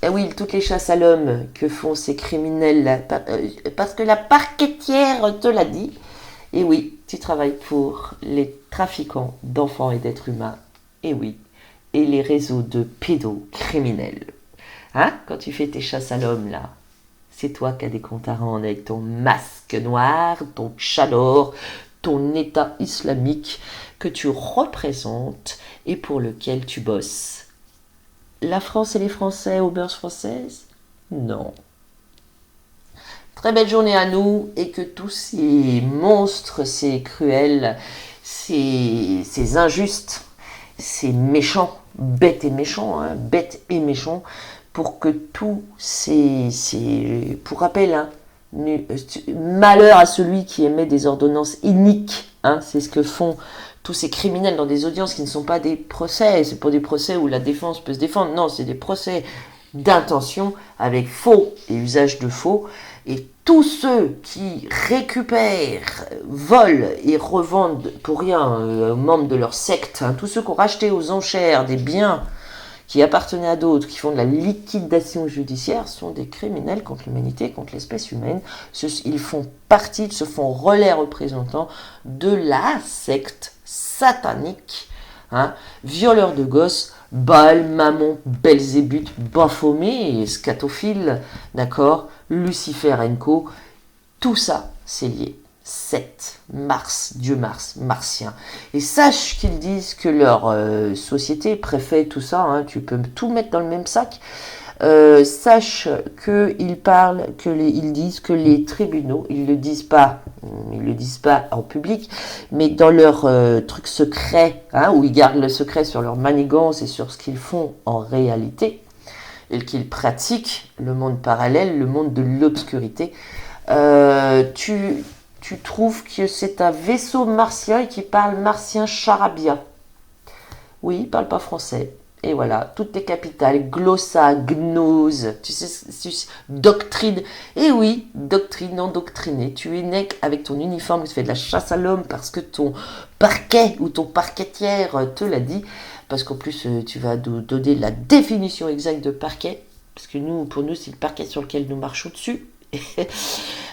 Et oui, toutes les chasses à l'homme que font ces criminels-là, parce que la parquetière te l'a dit. Et oui, tu travailles pour les trafiquants d'enfants et d'êtres humains. Et oui, et les réseaux de pédocriminels. Hein, quand tu fais tes chasses à l'homme, là, c'est toi qui as des comptes à rendre avec ton masque noir, ton chador, ton État islamique que tu représentes et pour lequel tu bosses. La France et les Français aux beurs françaises? Non. Très belle journée à nous et que tous ces monstres, ces cruels, ces injustes, ces méchants, bêtes et méchants, hein, pour que tous ces pour rappel, hein, malheur à celui qui émet des ordonnances iniques, hein, c'est ce que font tous ces criminels dans des audiences qui ne sont pas des procès, c'est pas des procès où la défense peut se défendre, non, c'est des procès d'intention avec faux et usage de faux, Et tous ceux qui récupèrent, volent et revendent pour rien aux membres de leur secte, hein, tous ceux qui ont racheté aux enchères des biens qui appartenaient à d'autres, qui font de la liquidation judiciaire, sont des criminels contre l'humanité, contre l'espèce humaine. Ils font partie, ils se font relais représentants de la secte satanique, hein, violeurs de gosses, Baal, Mammon, Belzébuth, Baphomet, scatophile, d'accord, Lucifer & Co. Tout ça, c'est lié. Seth, Mars, Dieu Mars, martien. Et sache qu'ils disent que leur société, préfet, tout ça, hein, tu peux tout mettre dans le même sac. Sache qu'ils parlent, ils disent que les tribunaux, ils le disent pas en public, mais dans leur truc secret, hein, où ils gardent le secret sur leur manigance et sur ce qu'ils font en réalité, et qu'ils pratiquent le monde parallèle, le monde de l'obscurité. Tu trouves que c'est un vaisseau martien et qui parle martien charabia. Oui, il parle pas français. Et voilà, toutes les capitales, glossa, gnose, tu sais, doctrine. Et oui, doctrine, endoctriné. Tu es né avec ton uniforme, tu fais de la chasse à l'homme parce que ton parquet ou ton parquetière te l'a dit. Parce qu'en plus, tu vas nous donner la définition exacte de parquet. Parce que pour nous, c'est le parquet sur lequel nous marchons dessus.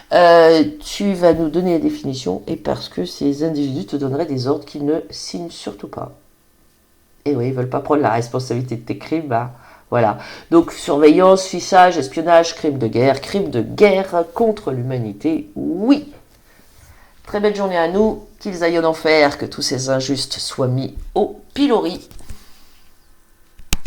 Tu vas nous donner la définition et parce que ces individus te donneraient des ordres qu'ils ne signent surtout pas. Et oui, ils ne veulent pas prendre la responsabilité de tes crimes. Bah, voilà. Donc, surveillance, fichage, espionnage, crime de guerre contre l'humanité, oui. Très belle journée à nous, qu'ils aillent en enfer, que tous ces injustes soient mis au pilori.